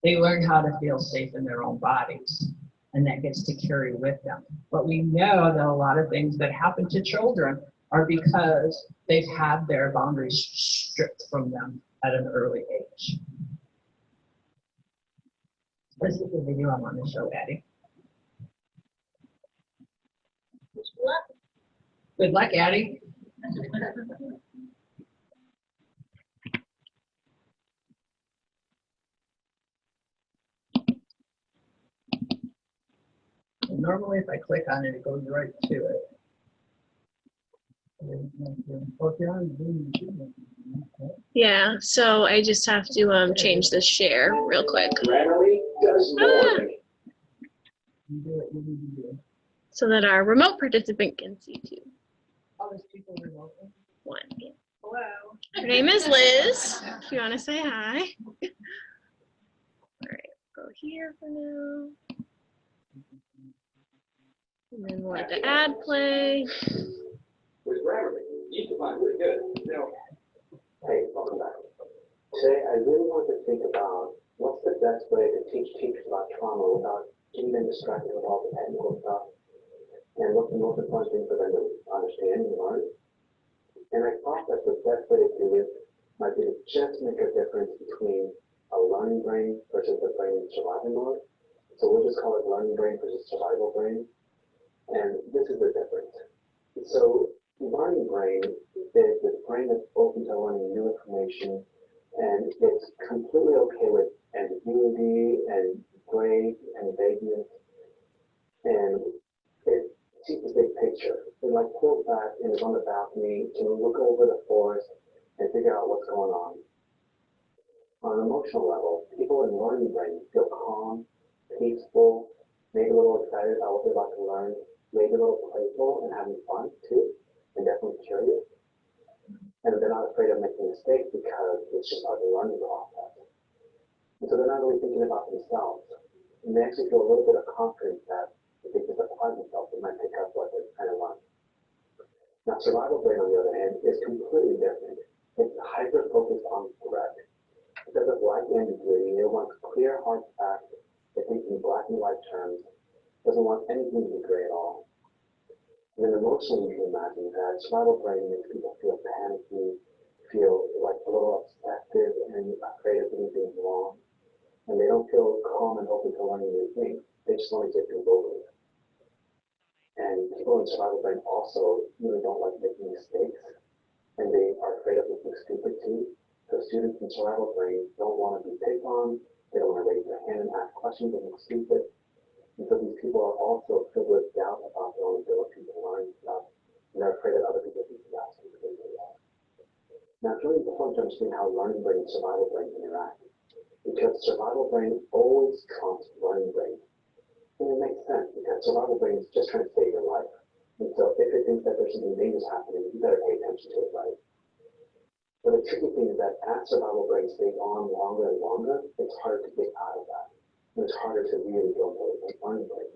They learn how to feel safe in their own bodies, and that gets to carry with them. But we know that a lot of things that happen to children are because they've had their boundaries stripped from them at an early age. This is the video I'm on the show, Addie. Good luck, Addie. Normally, if I click on it, it goes right to it. Yeah, so I just have to change the share real quick Grammarly does more than You do what you need to do. so that our remote participant can see too. All those people remotely. One. Yeah. Hello. Her name is Liz. If you want to say hi. All right, go here for now. And then we'll let the ad play. with Grammarly. You can find really good. Now, hey, welcome back. Today, I really want to think about what's the best way to teach teachers about trauma without getting them distracted with all the technical stuff, and what's the most important thing for them to understand and learn. And I thought that the best way to do it might be to just make a difference between a learning brain versus the brain in survival mode. So we'll just call it learning brain versus survival brain. And this is the difference. So learning brain is this brain that's open to learning new information, and it's completely okay with ambiguity and gray and vagueness, and it sees the big picture. It like pulls back and is on the balcony, can look over the forest and figure out what's going on. On an emotional level, people in learning brain feel calm, peaceful, maybe a little excited about what they're about to learn, maybe a little playful and having fun too, and definitely curious. And they're not afraid of making mistakes because it's just part of the learning process. And so they're not really thinking about themselves. And they actually feel a little bit of confidence that if they just apply themselves, they might pick up what they're trying to learn. Now, survival brain, on the other hand, is completely different. It's hyper-focused on threat. It doesn't like ambiguity. It wants clear, hard facts. It thinks in black and white terms. Doesn't want anything to be gray at all. And then emotionally, you can imagine that survival brain makes people feel panicky, feel like a little obsessive and afraid of doing things wrong. And they don't feel calm and open to learning new things. They just want to get things over with. And people in survival brain also really don't like making mistakes. And they are afraid of looking stupid too. So students in survival brain don't want to be picked on. They don't want to raise their hand and ask questions and look stupid. And so these people are also filled with doubt about their own ability to learn stuff. And they're afraid that other people think they ask them to do that. Now, it's really important to understand how learning brain and survival brain interact. Because survival brain always trumps learning brain. And it makes sense because survival brain is just trying to save your life. And so if it thinks that there's something dangerous happening, you better pay attention to it, right? But the tricky thing is that as survival brain stays on longer and longer, it's harder to get out of that. And it's harder to really go into learning brain.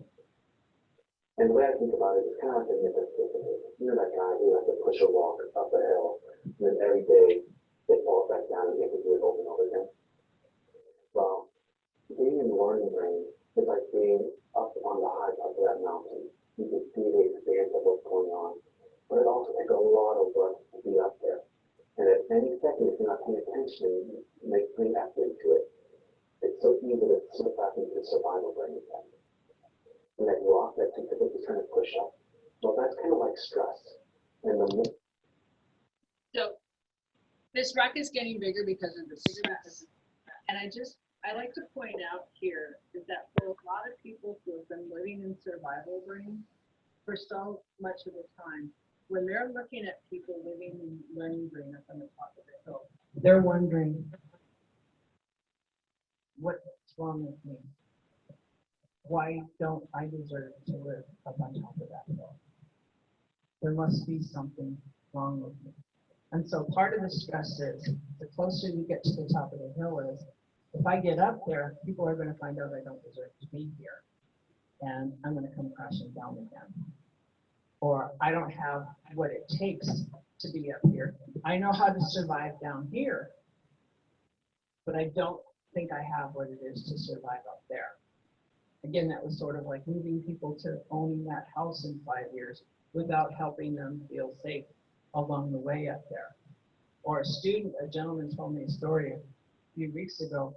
And the way I think about it is kind of like a mythical. You know that guy who has to push a rock up a hill, and then every day it falls back down and you have to do it over and over again. Well, being in the learning brain is like being up on the high top of that mountain. You can see the experience of what's going on, but it also takes a lot of work to be up there. And at any second, if you're not paying attention, bring effort into it, it's so easy to slip back into the survival brain again. And that rock that typically is trying to push up, well, that's kind of like stress. And the So this rock is getting bigger because of the stress. And I like to point out here is that for a lot of people who have been living in survival brain for so much of the time, when they're looking at people living in learning brain up on the top of the hill, they're wondering, what's wrong with me? Why don't I deserve to live up on top of that hill? There must be something wrong with me. And so part of the stress is, the closer you get to the top of the hill is, if I get up there, people are going to find out I don't deserve to be here. And I'm going to come crashing down again. Or I don't have what it takes to be up here. I know how to survive down here, but I don't think I have what it is to survive up there. Again, that was sort of like moving people to owning that house in 5 years without helping them feel safe along the way up there. Or a gentleman told me a story a few weeks ago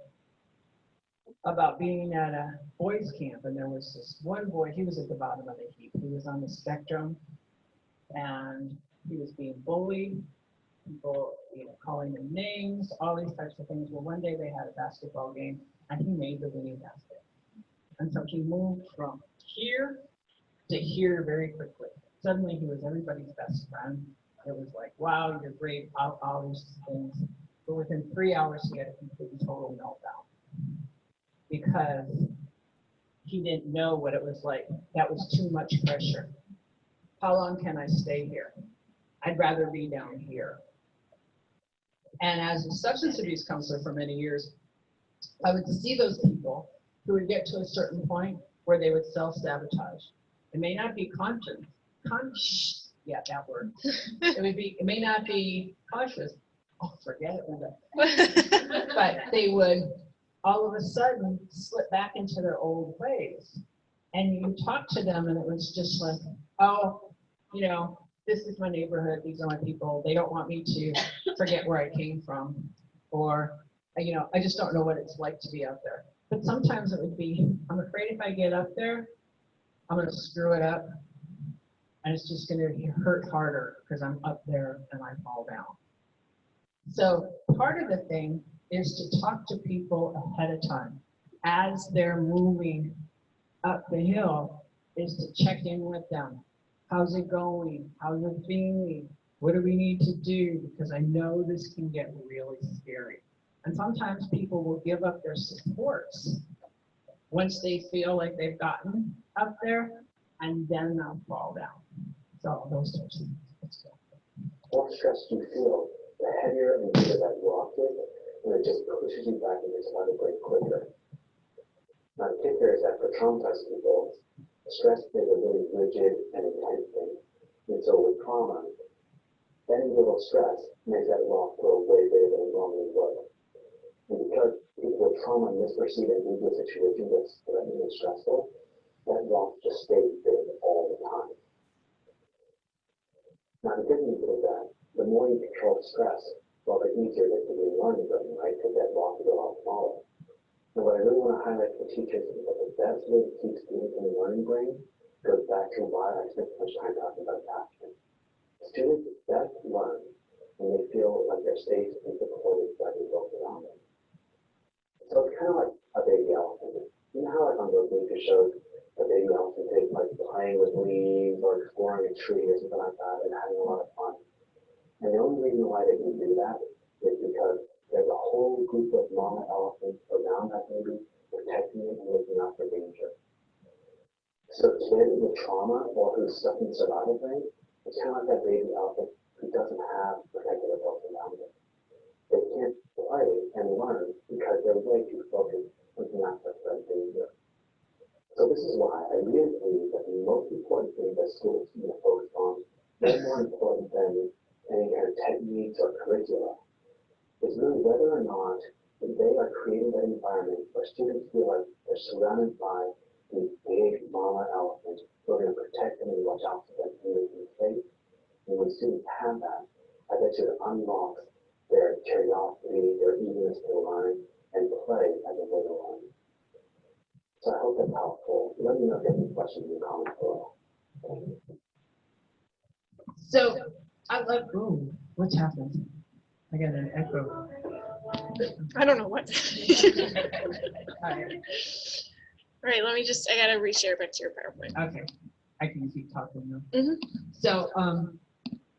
about being at a boys camp, and there was this one boy, he was at the bottom of the heap. He was on the spectrum, and he was being bullied, people, calling him names, all these types of things. Well, one day they had a basketball game, and he made the winning basket. And so he moved from here to here very quickly. Suddenly he was everybody's best friend. It was like, wow, you're great, all these things. But within 3 hours, he had a complete and total meltdown because he didn't know what it was like. That was too much pressure. How long can I stay here? I'd rather be down here. And as a substance abuse counselor for many years, I would see those people who would get to a certain point where they would self-sabotage. It may not be yeah, that word. It may not be conscious. Oh, forget it, Linda. But they would all of a sudden slip back into their old ways. And you talk to them and it was just like, oh, this is my neighborhood, these are my people, they don't want me to forget where I came from. Or, I just don't know what it's like to be out there. But sometimes it would be, I'm afraid if I get up there, I'm gonna screw it up. And it's just gonna hurt harder because I'm up there and I fall down. So part of the thing is to talk to people ahead of time as they're moving up the hill, is to check in with them. How's it going? How's it feeling? What do we need to do? Because I know this can get really scary. And sometimes people will give up their supports once they feel like they've gotten up there, and then they'll fall down. So those types of things. Let's go. more stress you feel, the heavier and bigger that rock is, and it just pushes you back into survival brain quicker. Now, the kicker is that for traumatized people, Stress is a really rigid and intense thing. And so with trauma, any little stress makes that loss go way bigger than it normally would. And because people with trauma misperceive and view the situation that's threatening and stressful, that loss just stays big all the time. Now, the good news is that the more you control stress, well, the easier it is to be learning brain, right? Because that loss is a lot smaller. And what I really want to highlight to teachers is that the best way to keep students in the learning brain goes back to why I spent so much time talking about attachment. Students best learn when they feel like they're safe and supported by the adults around them. So it's kind of like a baby elephant. You know how like on those nature shows, a baby elephant is like playing with leaves or exploring a tree or something like that and having a lot of fun. And the only reason why they can do that is because there's a whole group of mama elephants around that baby, protecting it and looking out for danger. So kids with trauma or who's stuck in survival brain, it's kind of like that baby elephant who doesn't have protective adults around them. They can't play and learn because they're way too focused on looking out for danger. So this is why I really believe that the most important thing that schools need to focus on, way more important than any kind of techniques or curricula, is really whether or not they are creating that environment where students feel like they're surrounded by these big mama elephants who are going to protect them and watch out for them and make them safe. And when students have that, I bet you it unlocks their curiosity, their eagerness to learn, and play as a way to learn. So I hope that's helpful. Let me know if you have any questions or comments below. So I love, ooh, what's happened? I got an echo. I don't know what. All right. All right, let me just, I gotta reshare back to your PowerPoint. Okay, I can keep talking now. Mhm. So,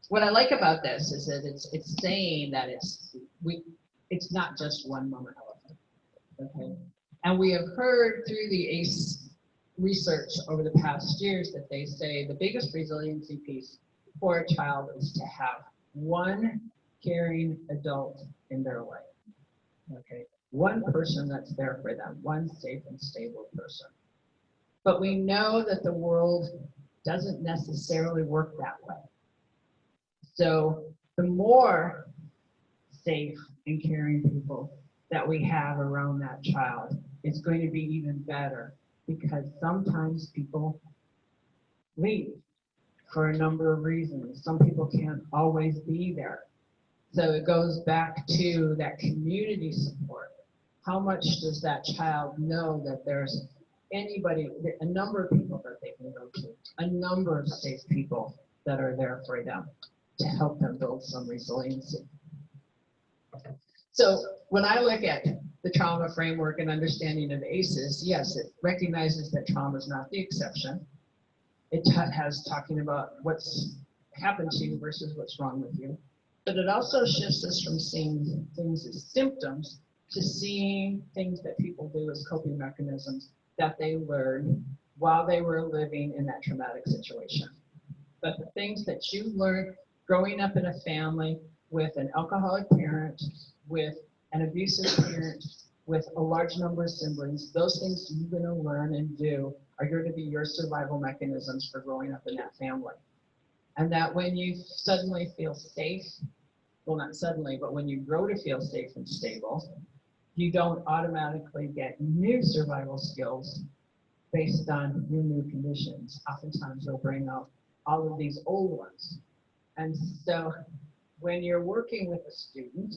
what I like about this is that it's saying that it's not just one mama elephant, okay? And we have heard through the ACE research over the past years that they say the biggest resiliency piece for a child is to have one caring adult in their life, okay? One person that's there for them, one safe and stable person. But we know that the world doesn't necessarily work that way. So the more safe and caring people that we have around that child, it's going to be even better, because sometimes people leave for a number of reasons. Some people can't always be there. So it goes back to that community support. How much does that child know that there's anybody, a number of people that they can go to, a number of safe people that are there for them to help them build some resiliency. So when I look at the trauma framework and understanding of ACEs, yes, it recognizes that trauma is not the exception. It has talking about what's happened to you versus what's wrong with you. But it also shifts us from seeing things as symptoms to seeing things that people do as coping mechanisms that they learned while they were living in that traumatic situation. But the things that you learned growing up in a family with an alcoholic parent, with an abusive parent, with a large number of siblings, those things you're going to learn and do are going to be your survival mechanisms for growing up in that family. And that when you suddenly feel safe, well, not suddenly, but when you grow to feel safe and stable, you don't automatically get new survival skills based on your new conditions. Oftentimes they'll bring out all of these old ones. And so when you're working with a student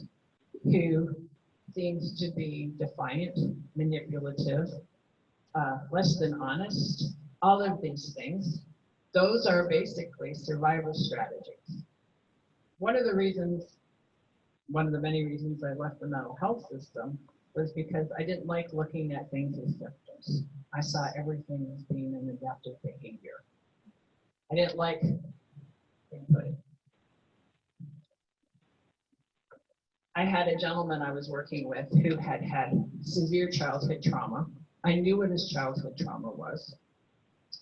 who seems to be defiant, manipulative, less than honest, all of these things, those are basically survival strategies. One of the many reasons I left the mental health system was because I didn't like looking at things as symptoms. I saw everything as being an adaptive behavior. I didn't like input. I had a gentleman I was working with who had had severe childhood trauma. I knew what his childhood trauma was,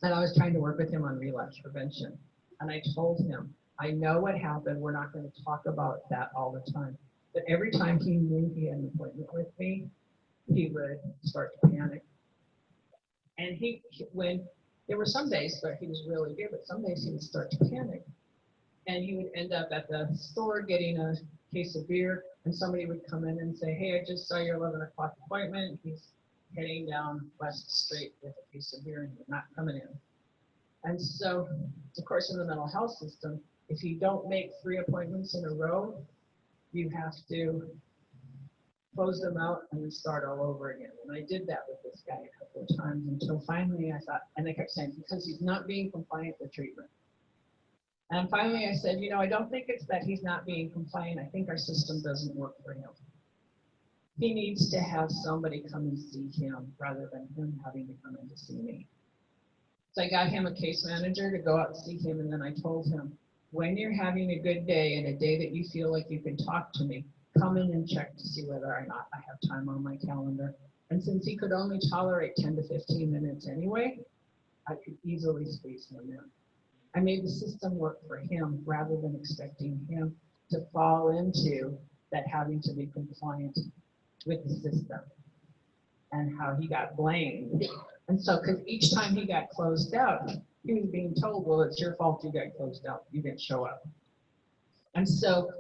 and I was trying to work with him on relapse prevention. And I told him, I know what happened. We're not going to talk about that all the time. But every time he knew he had an appointment with me, he would start to panic. And when there were some days where he was really good, but some days he would start to panic. And he would end up at the store getting a case of beer, and somebody would come in and say, hey, I just saw your 11 o'clock appointment. He's heading down West Street with a case of beer and you're not coming in. And so, of course, in the mental health system, if you don't make 3 appointments in a row, you have to close them out and then start all over again. And I did that with this guy a couple of times until finally I thought, and they kept saying, because he's not being compliant with treatment. And finally I said, I don't think it's that he's not being compliant. I think our system doesn't work for him. He needs to have somebody come and see him rather than him having to come in to see me. So I got him a case manager to go out and see him, and then I told him, when you're having a good day and a day that you feel like you can talk to me, come in and check to see whether or not I have time on my calendar. And since he could only tolerate 10 to 15 minutes anyway, I could easily squeeze him in. I made the system work for him rather than expecting him to fall into that having to be compliant with the system and how he got blamed. And so, because each time he got closed out, he was being told, well, it's your fault you got closed out. You didn't show up. And so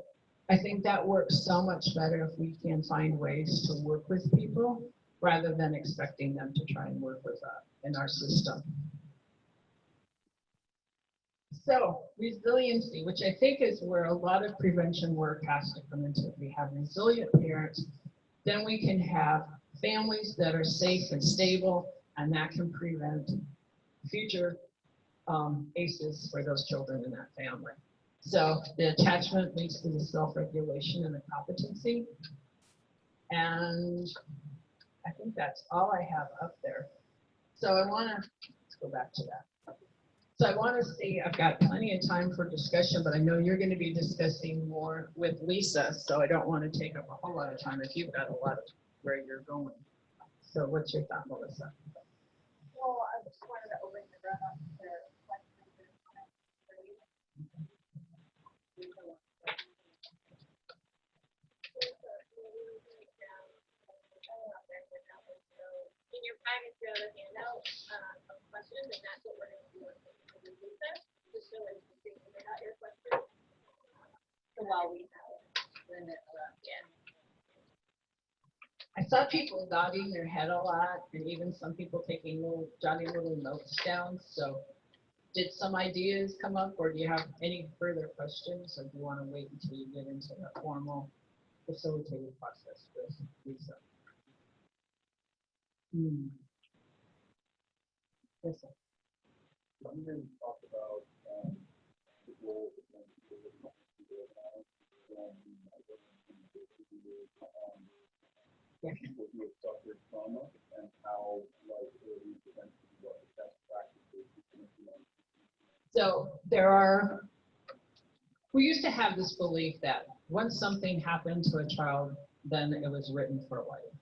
I think that works so much better if we can find ways to work with people rather than expecting them to try and work with us in our system. So resiliency, which I think is where a lot of prevention work has to come into. We have resilient parents, then we can have families that are safe and stable, and that can prevent future ACEs for those children in that family. So the attachment leads to the self-regulation and the competency. And I think that's all I have up there. So I want to, let's go back to that. So I want to see, I've got plenty of time for discussion, but I know you're going to be discussing more with Lisa, so I don't want to take up a whole lot of time if you've got a lot of where you're going. So what's your thought, Melissa? Well, I just wanted to open the room up to questions and comments for you. In your package, you have a handout of questions, and that's what we're going to do with Lisa, just so that you can think about your questions. So while we have Linda, yeah. I saw people nodding their head a lot, and even some people jotting little notes down. So did some ideas come up, or do you have any further questions, or do you want to wait until you get into the formal facilitated process with Lisa? Yes, sir. I'm going to talk about the role of the people who have suffered trauma and how, like, early prevention, what the best practices you can implement. So we used to have this belief that once something happened to a child, then it was written for life.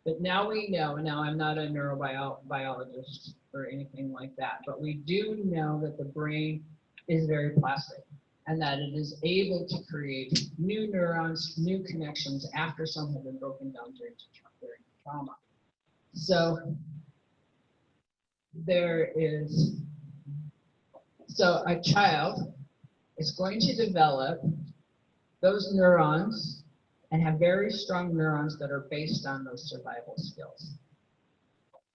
But now we know, now I'm not a neurobiologist or anything like that, but we do know that the brain is very plastic and that it is able to create new neurons, new connections after some have been broken down during trauma. So a child is going to develop those neurons and have very strong neurons that are based on those survival skills,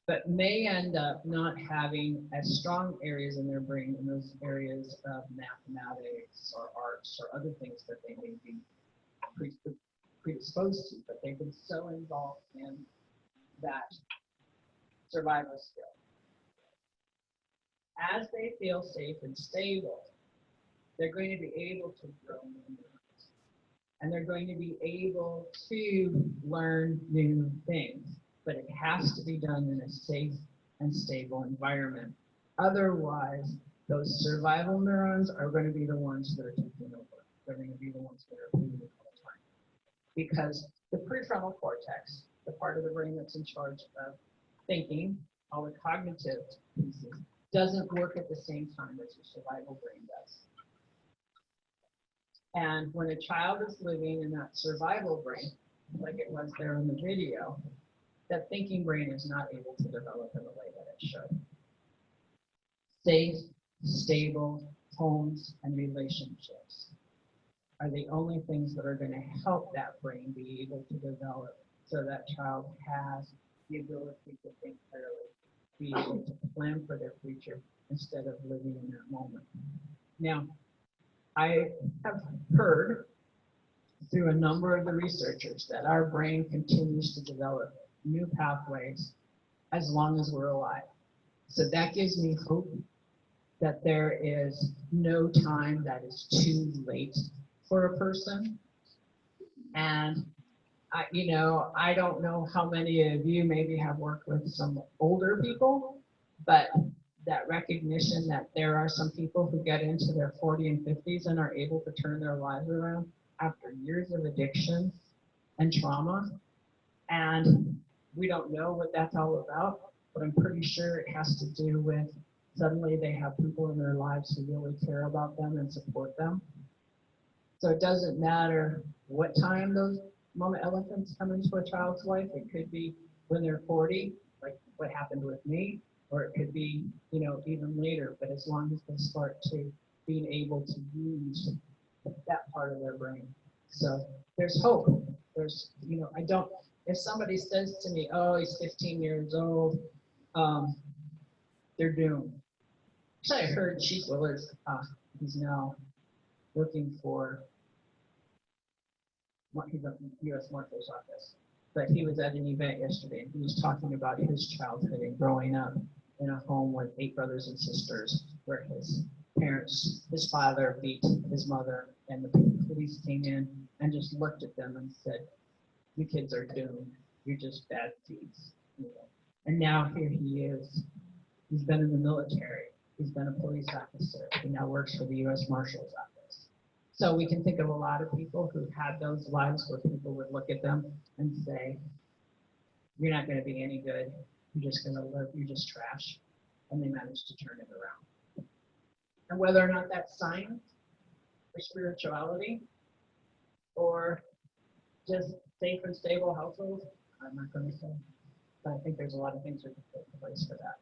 but may end up not having as strong areas in their brain in those areas of mathematics or arts or other things that they may be predisposed to, but they've been so involved in that survival skill. As they feel safe and stable, they're going to be able to grow new neurons. And they're going to be able to learn new things, but it has to be done in a safe and stable environment. Otherwise, those survival neurons are going to be the ones that are taking over. They're going to be the ones that are leading all the time. Because the prefrontal cortex, the part of the brain that's in charge of thinking, all the cognitive pieces, doesn't work at the same time as your survival brain does. And when a child is living in that survival brain, like it was there in the video, that thinking brain is not able to develop in the way that it should. Safe, stable homes and relationships are the only things that are going to help that brain be able to develop so that child has the ability to think clearly, be able to plan for their future instead of living in that moment. Now, I have heard through a number of the researchers that our brain continues to develop new pathways as long as we're alive. So that gives me hope that there is no time that is too late for a person. And I don't know how many of you maybe have worked with some older people, but that recognition that there are some people who get into their 40s and 50s and are able to turn their lives around after years of addiction and trauma. And we don't know what that's all about, but I'm pretty sure it has to do with suddenly they have people in their lives who really care about them and support them. So it doesn't matter what time those mama elephants come into a child's life. It could be when they're 40, like what happened with me, or it could be, even later. But as long as they start to being able to use that part of their brain. So there's hope. There's, if somebody says to me, oh, he's 15 years old, they're doomed. Actually, I heard Chief Willard, he's now working for the U.S. Marshal's Office, but he was at an event yesterday and he was talking about his childhood and growing up in a home with 8 brothers and sisters where his parents, his father beat his mother, and the police came in and just looked at them and said, you kids are doomed, you're just bad kids. And now here he is. He's been in the military. He's been a police officer. He now works for the U.S. Marshal's Office. So we can think of a lot of people who had those lives where people would look at them and say, you're not going to be any good. You're just going to live. You're just trash. And they managed to turn it around. And whether or not that's science or spirituality or just safe and stable households, I'm not going to say. But I think there's a lot of things that can take place for that.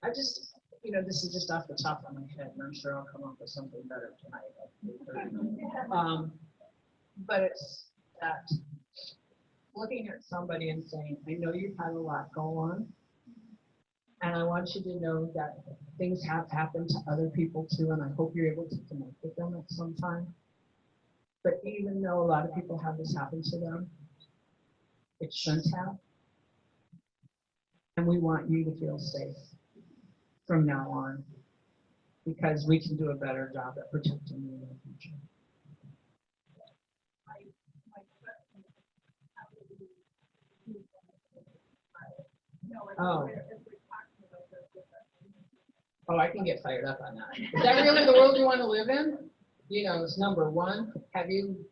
I just, this is just off the top of my head, and I'm sure I'll come up with something better tonight. But it's that looking at somebody and saying, I know you've had a lot go on, and I want you to know that things have happened to other people too, and I hope you're able to connect with them at some time. But even though a lot of people have this happen to them, it shouldn't have. And we want you to feel safe from now on, because we can do a better job at protecting you in the future. Oh, I can get fired up on that. Is that really the world you want to live in? It's number one. Have you,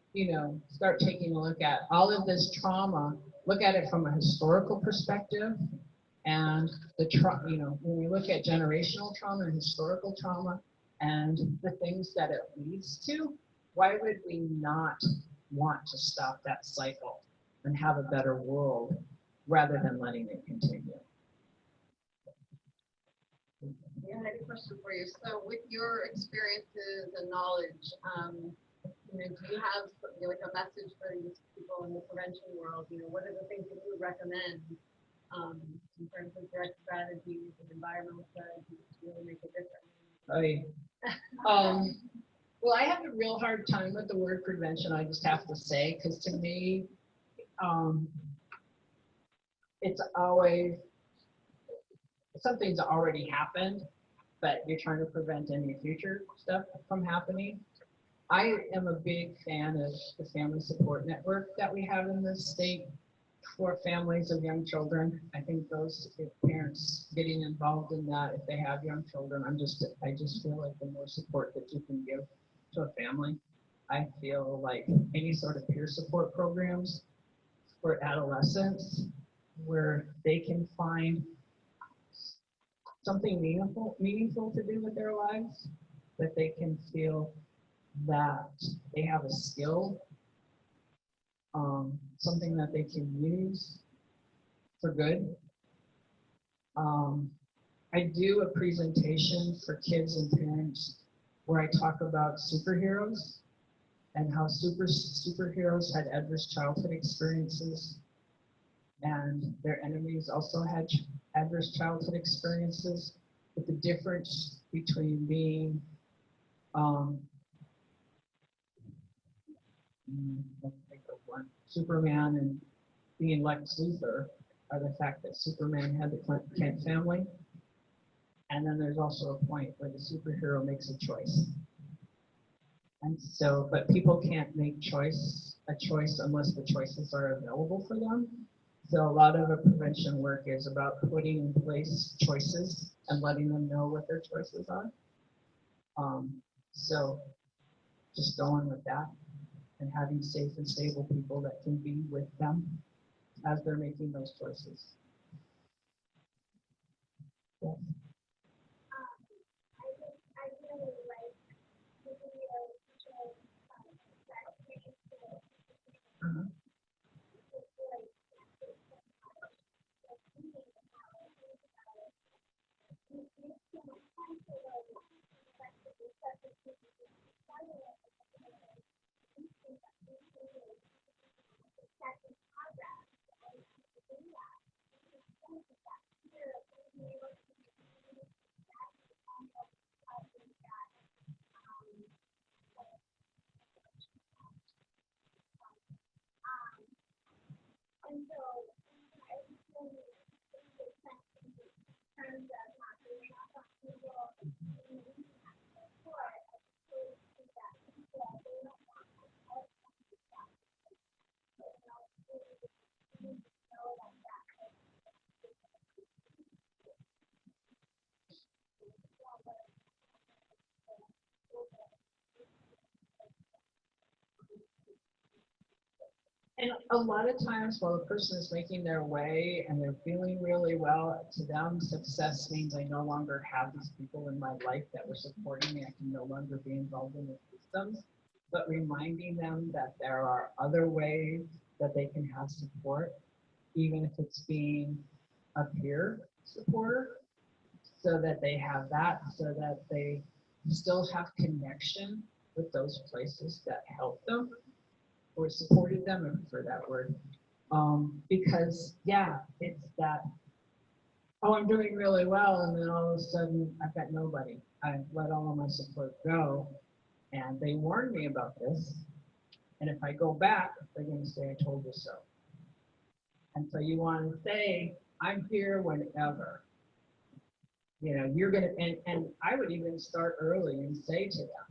start taking a look at all of this trauma, look at it from a historical perspective, and when we look at generational trauma and historical trauma and the things that it leads to, why would we not want to stop that cycle and have a better world rather than letting it continue? Yeah, I had a question for you. So with your experiences and knowledge, do you have like a message for these people in the prevention world? What are the things that you would recommend in terms of direct strategies and environmental strategies to really make a difference? Well, I have a real hard time with the word prevention, I just have to say, because to me, it's always, something's already happened, but you're trying to prevent any future stuff from happening. I am a big fan of the family support network that we have in this state. for families of young children. I think those, if parents getting involved in that, if they have young children, I just feel like the more support that you can give to a family. I feel like any sort of peer support programs for adolescents where they can find something meaningful to do with their lives, that they can feel that they have a skill, something that they can use for good. I do a presentation for kids and parents where I talk about superheroes and how superheroes had adverse childhood experiences, and their enemies also had adverse childhood experiences. But the difference between being let's think of one, Superman and being Lex Luthor are the fact that Superman had the Kent family. And then there's also a point where the superhero makes a choice. And so, but people can't make a choice unless the choices are available for them. So a lot of the prevention work is about putting in place choices and letting them know what their choices are. So just going with that and having safe and stable people that can be with them as they're making those choices. Yeah. Uh-huh. And a lot of times while a person is making their way and they're feeling really well, to them, success means I no longer have these people in my life that were supporting me. I can no longer be involved in the systems, but reminding them that there are other ways that they can have support, even if it's being a peer supporter, so that they have that, so that they still have connection with those places that help them or supported them, I prefer that word. Because yeah, it's that, oh, I'm doing really well, and then all of a sudden I've got nobody. I've let all of my support go, and they warned me about this, and if I go back, they're going to say I told you so. And so you want to say, I'm here whenever. You know, you're going to, and I would even start early and say to them,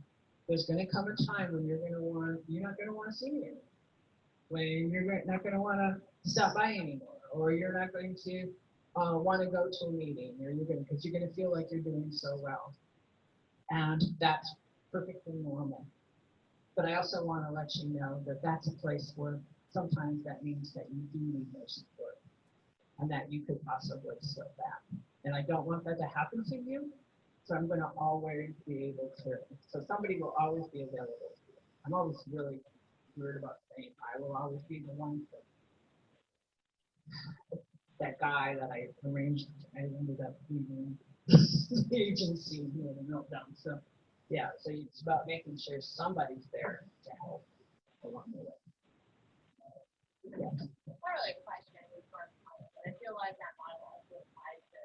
there's going to come a time when you're not going to want to see me anymore. When you're not going to want to stop by anymore, or you're not going to want to go to a meeting, or because you're going to feel like you're doing so well. And that's perfectly normal. But I also want to let you know that that's a place where sometimes that means that you do need more support and that you could possibly slip back. And I don't want that to happen to you. So I'm going to always be able to, so somebody will always be available. I'm always really weird about saying I will always be the one that guy that I arranged, I ended up leaving the agency, he had a meltdown. So yeah, so it's about making sure somebody's there to help along the way. Yeah. More like a question before, but I feel like that model also applies to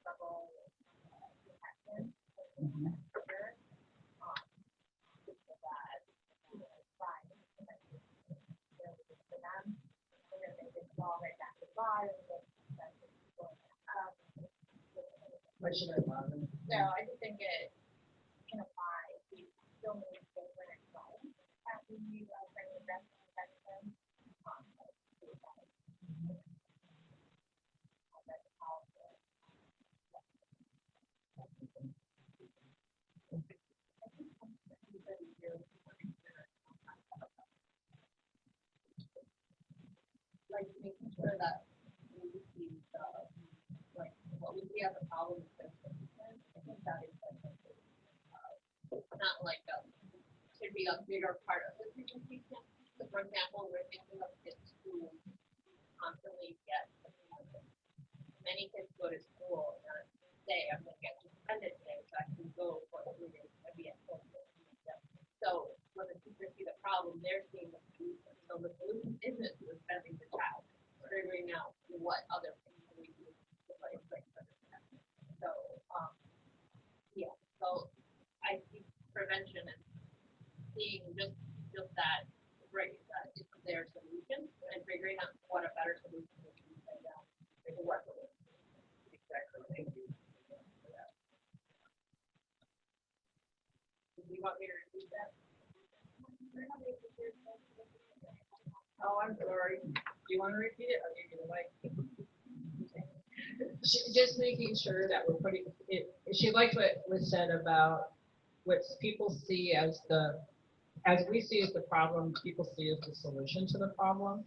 struggle with detection. Mhm. Why should I bother? So I just think it can apply to so many different zones that we bring the best protection. be a bigger part of the presentation. So for example, we're thinking of kids who constantly get, many kids go to school and say, I'm gonna get suspended today, so I can go for 3 days and be at home. So when the teachers see the problem, they're seeing the solution. So the solution isn't suspending the child, figuring out what other things can we do to put in place for this. So, yeah, so I see prevention and seeing just that phrase, that it's their solution, and figuring out what a better solution is they can work with it. Exactly, thank you. Do you want me to repeat that? Oh, I'm sorry. Do you want to repeat it? I'll give you the mic. Just making sure that we're putting it, she liked what was said about what people see as as we see as the problem, people see as the solution to the problem.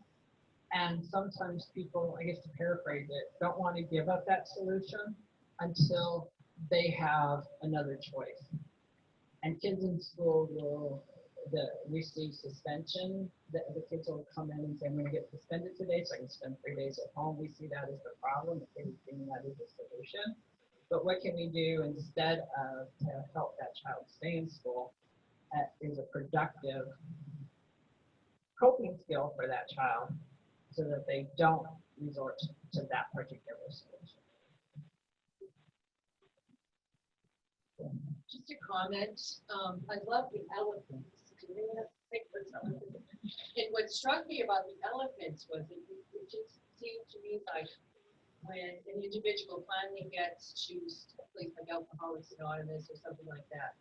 And sometimes people, I guess to paraphrase it, don't want to give up that solution until they have another choice. And kids in school will receive suspension. The kids will come in and say, I'm going to get suspended today, so I can spend 3 days at home. We see that as the problem. The kids see that as the solution. But what can we do instead of to help that child stay in school is a productive coping skill for that child so that they don't resort to that particular solution. Just a comment, I love the elephants. And what struck me about the elephants was it just seemed to me like when an individual finally gets to a place like Alcoholics Anonymous or something like that,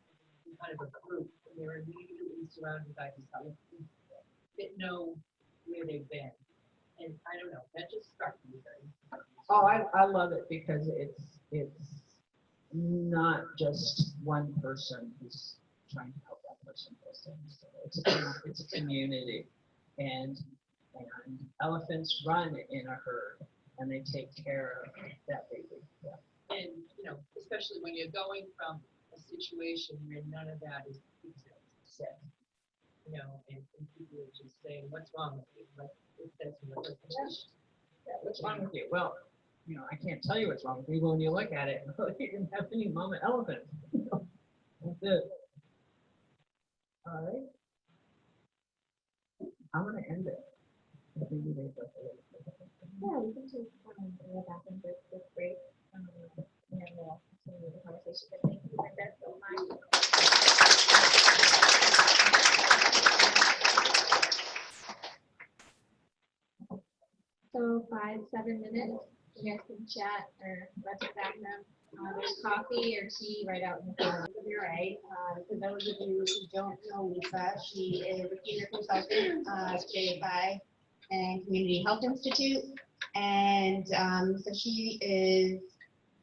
kind of a group, and they're immediately surrounded by these elephants that know where they've been. And I don't know, that just struck me very. Oh, I love it because it's not just one person who's trying to help that person. It's a community, and elephants run in a herd, and they take care of that baby. Yeah. And, especially when you're going from a situation where none of that is said, and people are just saying, what's wrong with you? Like, it says in the presentation. What's wrong with you? Well, I can't tell you what's wrong with you. When you look at it, you didn't have any mama elephant. That's it. All right. I'm going to end it. Yeah, we can just go back and just break, and then we'll continue the conversation. But thank you, Linda, so much. So 5-7 minutes, you guys can chat or rest of back them. There's coffee or tea right out in the front. You're right. For those of you who don't know Lisa, she is a senior consultant at JFI and Community Health Institute. And so she is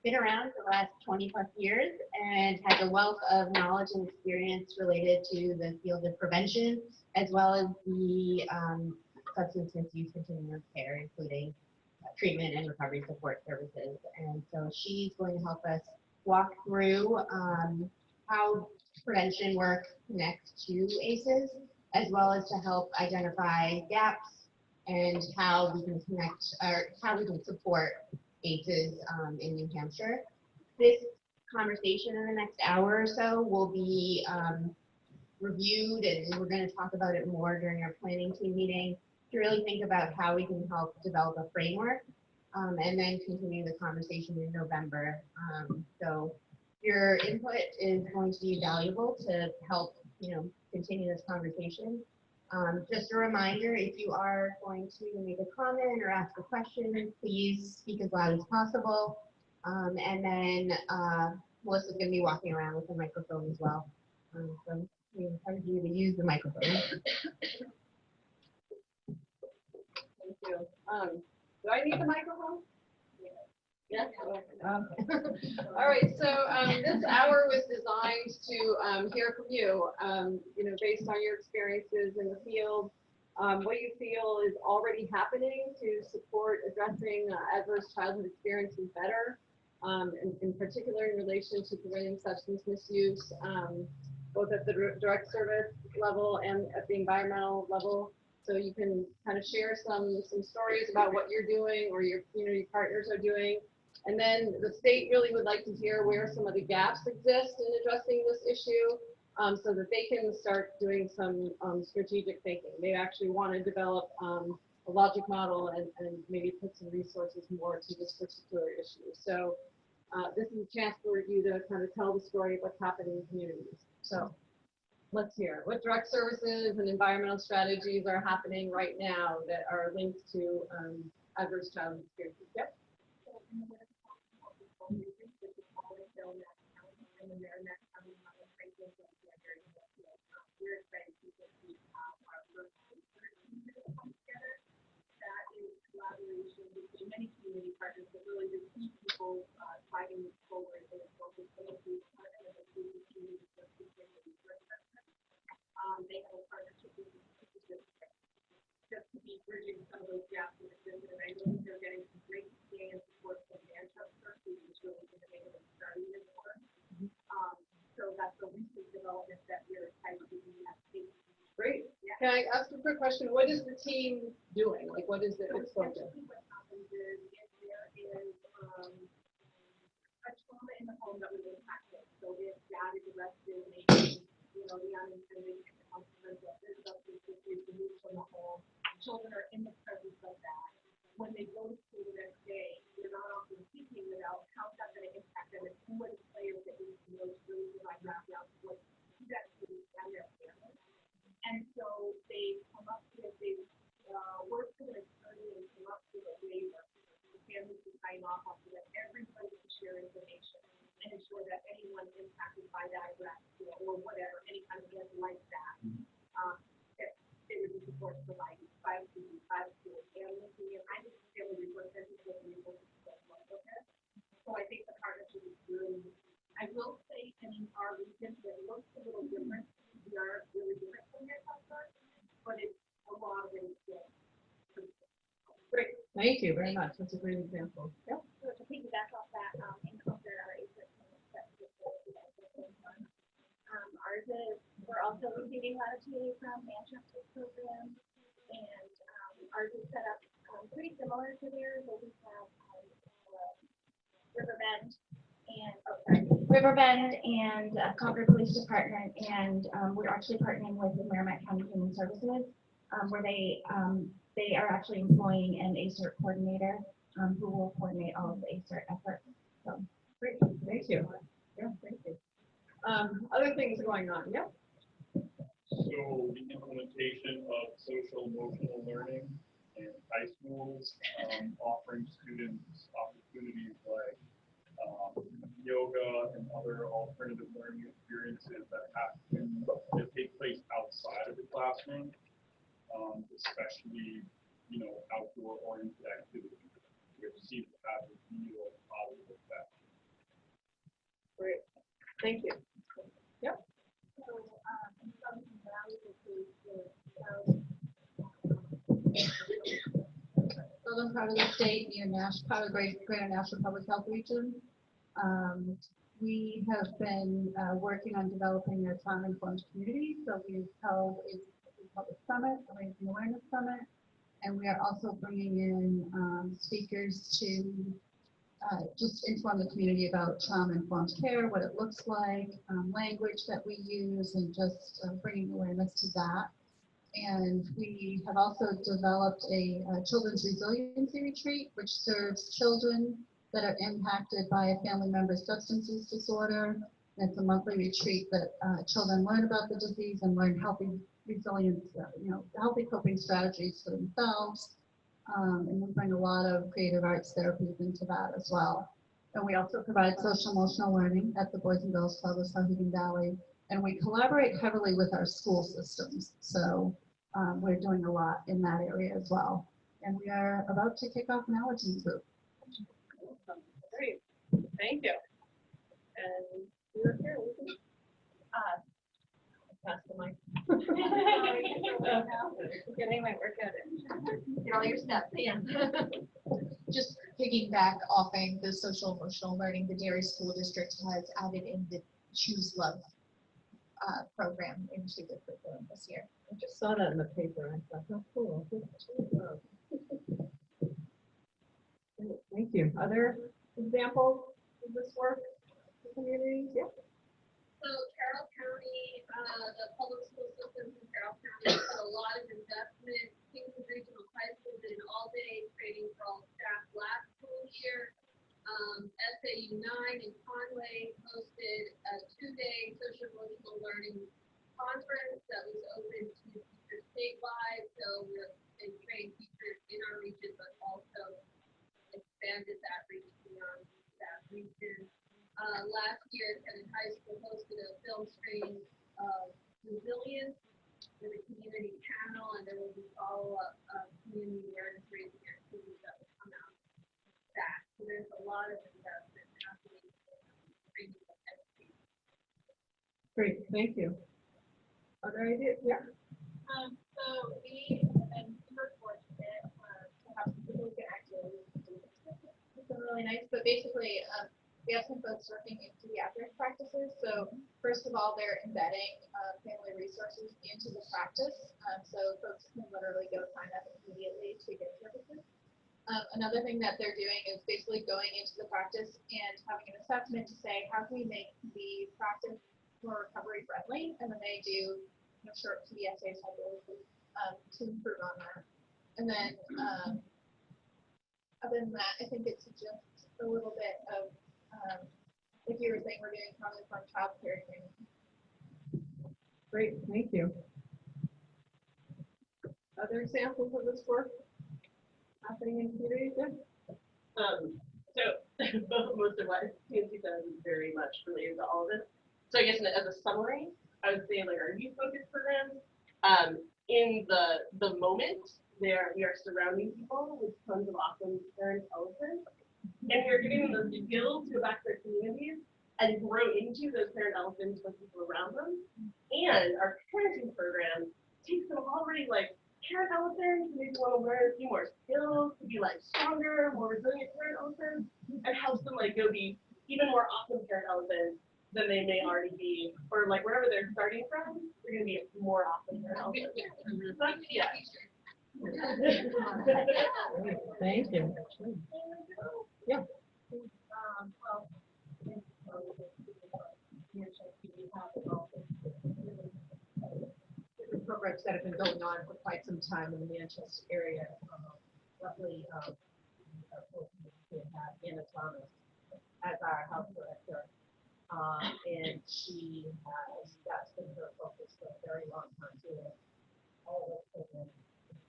been around for the last 20+ years and has a wealth of knowledge and experience related to the field of prevention, as well as the substance misuse continuum of care, including treatment and recovery support services. And so she's going to help us walk through how prevention work connects to ACEs, as well as to help identify gaps and how we can connect or how we can support ACEs in New Hampshire. This conversation in the next hour or so will be reviewed, and we're going to talk about it more during our planning team meeting to really think about how we can help develop a framework and then continue the conversation in November. So your input is going to be valuable to help, continue this conversation. Just a reminder, if you are going to make a comment or ask a question, please speak as loud as possible. And then Melissa's going to be walking around with the microphone as well. So we encourage you to use the microphone. Thank you. Do I need the microphone? Yeah. All right, so this hour was designed to hear from you, based on your experiences in the field, what you feel is already happening to support addressing adverse childhood experiences better, in particular in relation to preventing substance misuse, both at the direct service level and at the environmental level. So you can kind of share some stories about what you're doing or your community partners are doing. And then the state really would like to hear where some of the gaps exist in addressing this issue, so that they can start doing some strategic thinking. They actually want to develop a logic model and maybe put some resources more to this particular issue. So this is a chance for you to kind of tell the story of what's happening in communities. So let's hear what direct services and environmental strategies are happening right now that are linked to adverse child experiences. Yep. We're excited to see our first together. That is collaboration between many community partners, but really the key people fighting this forward in a focus on the department of the community. They have a partnership with the district just to be bridging some of those gaps in the system. And I know that they're getting some great experience support from Manchester, who is really innovative and starting this work. So that's a recent development that we're excited to be at. Great. Yeah. Can I ask a quick question? What is the team doing? Like, what is it exposed to? What happens is if there is a trauma in the home that was impacted, so if dad is arrested, maybe the unintended consequence of this substance is removed from the home, children are in the presence of that. When they go to school the next day, they're not often thinking about how's that going to impact them and who are the players that need to know to really provide background to what that student and their family. And so they come up with, they work with an attorney and come up with a waiver. The families can sign off on so that everybody can share information and ensure that anyone impacted by that arrest or whatever, any kind of event like that, that they would be supported provided by the school family. And I think the family report centers will be able to support with this. So I think the partnership is really, I will say, in our region, it looks a little different. We are really different from your culture, but it's a lot of it is good. Great. Thank you very much. That's a great example. Yep. So to piggyback off that, Encounter our ours is, we're also receiving latitude from Manchester program, and ours is set up pretty similar to theirs, but we have Riverbend and Concord Police Department, and we're actually partnering with the Merrimack County Human Services, where they are actually employing an ACERT coordinator who will coordinate all of the ACERT efforts. So Great. Thank you. Yeah, thank you. Other things going on. Yep. So the implementation of social emotional learning in high schools, offering students opportunities like yoga and other alternative learning experiences that take place outside of the classroom, especially outdoor oriented activities, which seem to have a real positive effect. Great. Thank you. Yep. Southern part of the state, near part of Greater National Public Health Region. We have been working on developing a trauma-informed community. So we've held a summit, a raising awareness summit, and we are also bringing in speakers to just inform the community about trauma-informed care, what it looks like, language that we use, and just bringing awareness to that. And we have also developed a children's resiliency retreat, which serves children that are impacted by a family member's substance use disorder. And it's a monthly retreat that children learn about the disease and learn healthy resilience, healthy coping strategies for themselves. And we bring a lot of creative arts therapies into that as well. And we also provide social emotional learning at the Boys and Girls Club of Sauhegan Valley. And we collaborate heavily with our school systems. So we're doing a lot in that area as well. And we are about to kick off an allergy group. Great. Thank you. And you're here. Pass the mic. Getting my work at it. Get all your steps in. Just piggyback offing the social emotional learning, the Dairy School District has added in the Choose Love program into the curriculum this year. I just saw that in the paper. I thought, oh, cool. Great, thank you. Other examples of this work in communities? Yeah. So Carroll County, the public school systems in Carroll County put a lot of investment. Kingswood Regional High School did an all-day training for all staff last school year. SAU 9 in Conway hosted a 2-day social emotional learning conference that was open to teachers statewide. So they trained teachers in our region, but also expanded that reach beyond that region. Last year, Kennedy High School hosted a film screening of Resilience with a community panel, and there will be follow-up community awareness raising activities that will come out of that. So there's a lot of investment happening in training of education. Great, thank you. Other ideas? Yeah. So we have been super fortunate to have some people who can actually do this. It's been really nice, but basically, we have some folks working in pediatric practices. So first of all, they're embedding family resources into the practice. So folks can literally go sign up immediately to get services. Another thing that they're doing is basically going into the practice and having an assessment to say, how can we make the practice more recovery friendly? And then they do short PDSA psychology to improve on that. And then other than that, I think it's just a little bit of like you were saying, we're doing trauma informed childcare training. Great, thank you. Other examples of this work happening in communities? Yeah. So most of what Nancy said is very much related to all of this. So I guess as a summary, I would say like our youth focused programs, in the moment, we are surrounding people with tons of awesome parent elephants, and we are giving them those skills to go back to their communities and grow into those parent elephants with people around them. And our parenting program takes them already like parent elephants, maybe want to learn a few more skills to be like stronger, more resilient parent elephants, and helps them like go be even more awesome parent elephants than they may already be, or like wherever they're starting from, they're gonna be more awesome parent elephants. So, yeah. Thank you. Yeah. Different programs that have been going on for quite some time in the Manchester area. Luckily, we have Anna Thomas as our health director. And that's been her focus for a very long time too. All those programs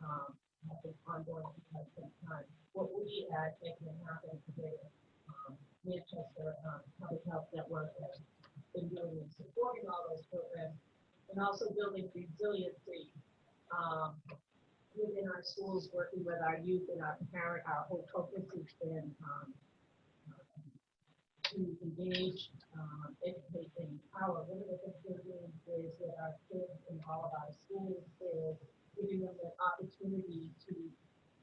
have been ongoing for quite some time. What we are making happen today, Manchester Public Health Network has been doing is supporting all those programs and also building resiliency within our schools, working with our youth and our parent. Our whole focus has been to engage, educate, and empower. One of the things we're doing is with our kids in all of our schools is giving them the opportunity to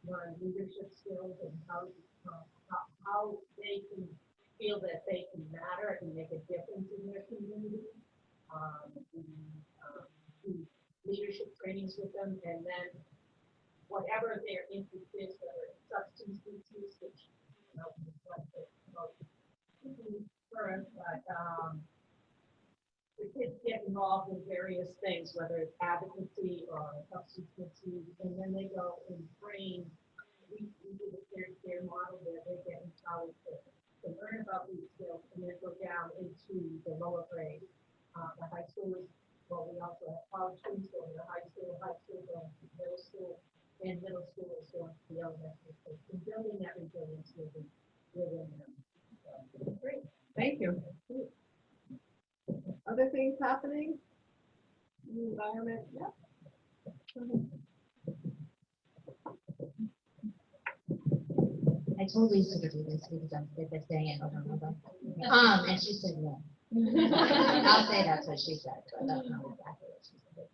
learn leadership skills and how they can feel that they can matter and make a difference in their community. Do leadership trainings with them, and then whatever their interest is, whether it's substance misuse, which first, but the kids get involved in various things, whether it's advocacy or substance misuse, and then they go and train. We do the peer model where they get empowered to learn about these skills and then go down into the lower grade. The high school is, well, we also have college students going to high school going to middle school, and middle school is going to the elementary school. And building that resilience within them. So, great, thank you. Other things happening in the environment? Yeah. I told Lisa to do this because I'm good at saying it over and over. And she said no. I'll say that's what she said, but that's not exactly what she said.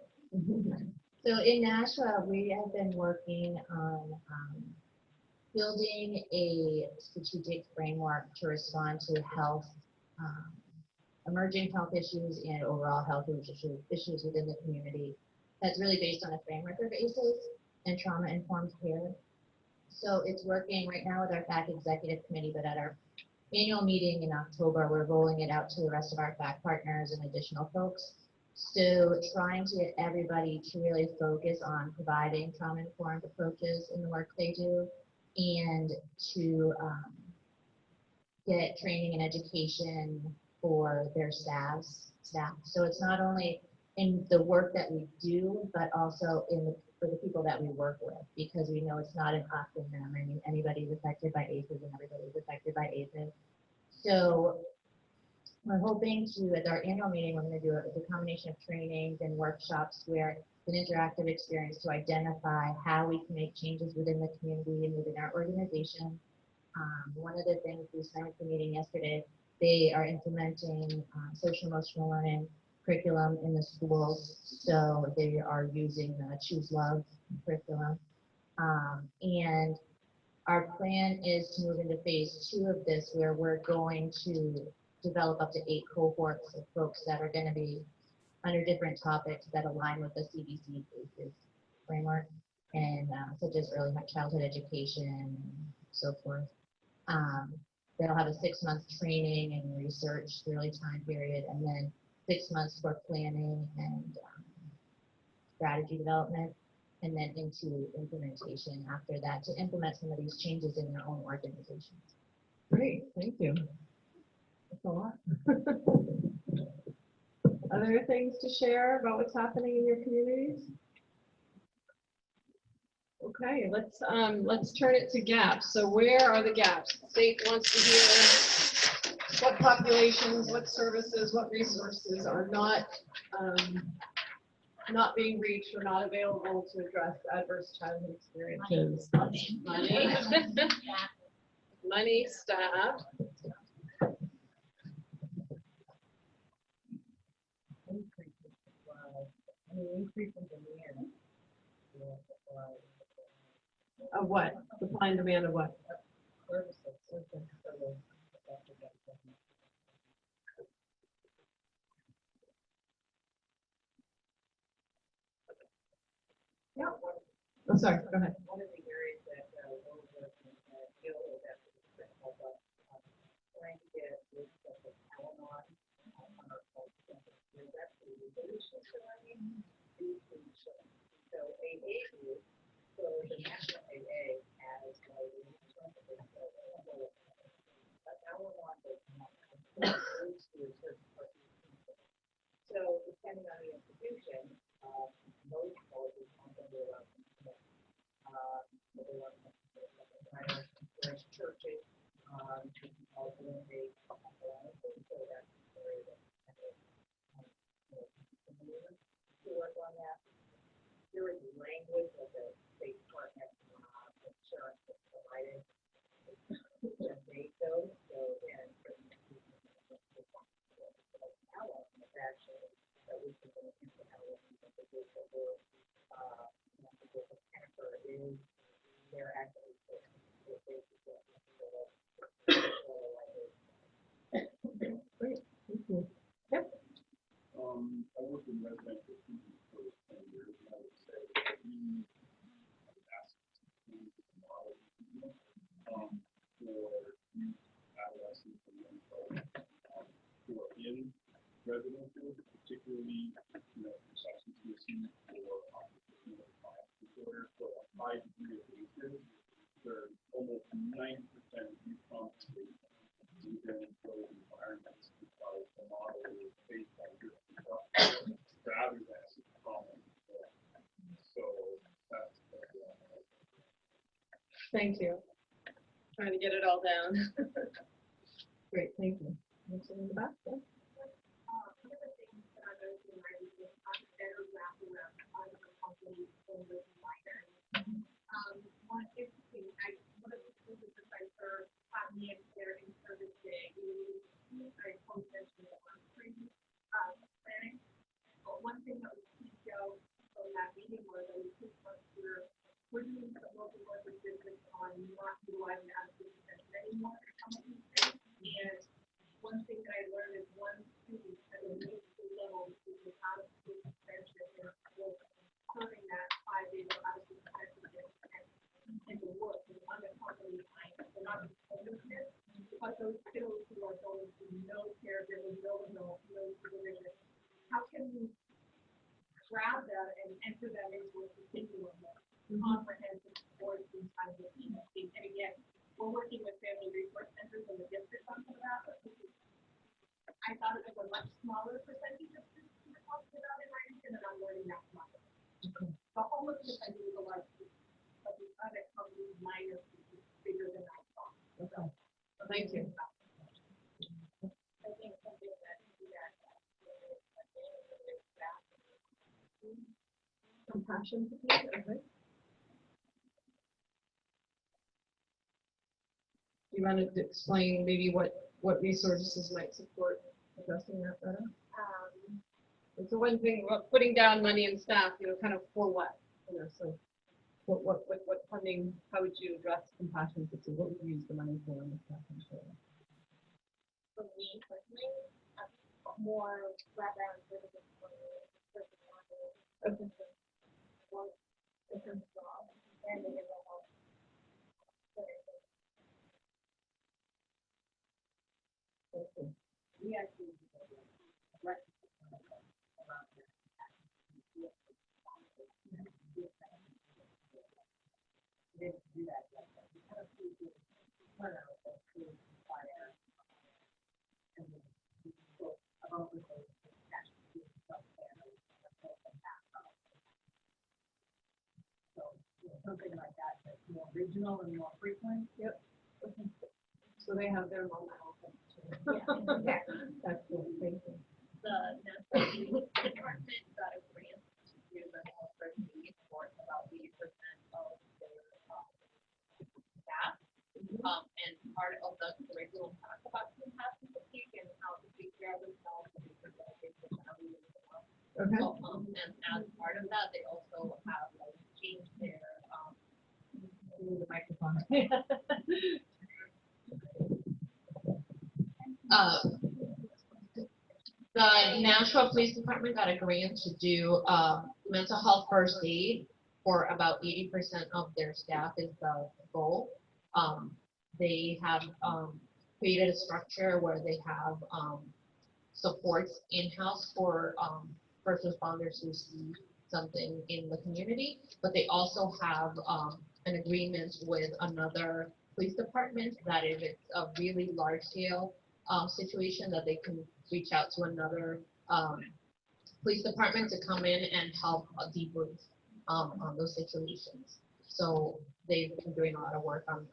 So in Nashua, we have been working on building a strategic framework to respond to health emerging health issues and overall health issues within the community. That's really based on a framework of ACEs and trauma-informed care. So it's working right now with our FAC executive committee, but at our annual meeting in October, we're rolling it out to the rest of our FAC partners and additional folks. So trying to get everybody to really focus on providing trauma-informed approaches in the work they do, and to get training and education for their staff. So it's not only in the work that we do, but also for the people that we work with, because we know it's not an us and them. I mean, anybody's affected by ACEs and everybody's affected by ACEs. So we're hoping to, at our annual meeting, we're going to do a combination of trainings and workshops where it's an interactive experience to identify how we can make changes within the community and within our organization. One of the things we signed at the meeting yesterday, they are implementing social emotional learning curriculum in the schools. So they are using the Choose Love curriculum. And our plan is to move into phase 2 of this, where we're going to develop up to 8 cohorts of folks that are going to be under different topics that align with the CDC ACEs framework, and such as early childhood education and so forth. They'll have a 6-month training and research early time period, and then 6 months for planning and strategy development, and then into implementation after that to implement some of these changes in their own organizations. Great, thank you. That's a lot. Other things to share about what's happening in your communities? Okay, let's turn it to gaps. So where are the gaps? The state wants to hear what populations, what services, what resources are not being reached or not available to address adverse childhood experiences. Money, staff. Increase in demand. Of what? Supply and demand of what? Yeah. Oh, sorry, go ahead. One of the areas that we're deal with that help us trying to get this stuff with Al-Anon on our culture. There's actually resolution learning, solution. So AA group, so the national AA has but Al-Anon does not groups to a certain part of the people. So depending on the institution, most colleges want them to allow there's churches, also when they so that's very to work on that. There is language of the state department insurance that's provided to make those, so then actually that we can go into how is they're actually great. Thank you. Yep. I worked in residential schools for 10 years, and I would say we asked model for youth, adolescents, and young adults who are in residential, particularly for substance misuse or disorder. So a high degree of cases, there's almost 90% youth trauma state in those environments because the model is based on rather than trauma. So that's Thank you. Trying to get it all down. Great, thank you. Next one in the back. Yeah. One of the things that I'm going to do is I'm better wrapped around other companies and with minors. One interesting, one of the things that I serve at me and there in service day is I mentioned the on-screen planning. But one thing that was key Joe from that meeting was that we're doing some local workers business on not utilizing the anymore for some of these things. And one thing that I learned is grab that and enter that into a continuum of comprehensive supports inside the team. And again, we're working with family resource centers in the district on some of that, but this is, I thought it was a much smaller percentage of students we were talking about in Ironton, and I'm learning that from others. The homeless percentage is a large piece, but the unaccompanied minor piece is bigger than I thought. Okay. Thank you. I think something that Compassion. Okay. Do you want to explain maybe what resources might support addressing that better? It's the one thing about putting down money and staff, kind of for what? So what funding, how would you address compassion? What would you use the money for in this context? for me personally, more background services for personal in terms of job and the health. We actually do that. Something like that that's more regional and more frequent. Yep. Okay. So they have their moment open. Yeah. That's cool. Thank you. The National Youth Department got a grant to do the health first aid for about 80% of their staff. And part of the curriculum talks about compassion fatigue and how to take care of themselves and Okay. so, and as part of that, they also have like changed their The microphone. The Nashua Police Department got a grant to do mental health first aid for about 80% of their staff is the goal. They have created a structure where they have supports in-house for first responders who see something in the community, but they also have an agreement with another police department that if it's a really large scale situation that they can reach out to another police department to come in and help debrief on those situations. So they've been doing a lot of work on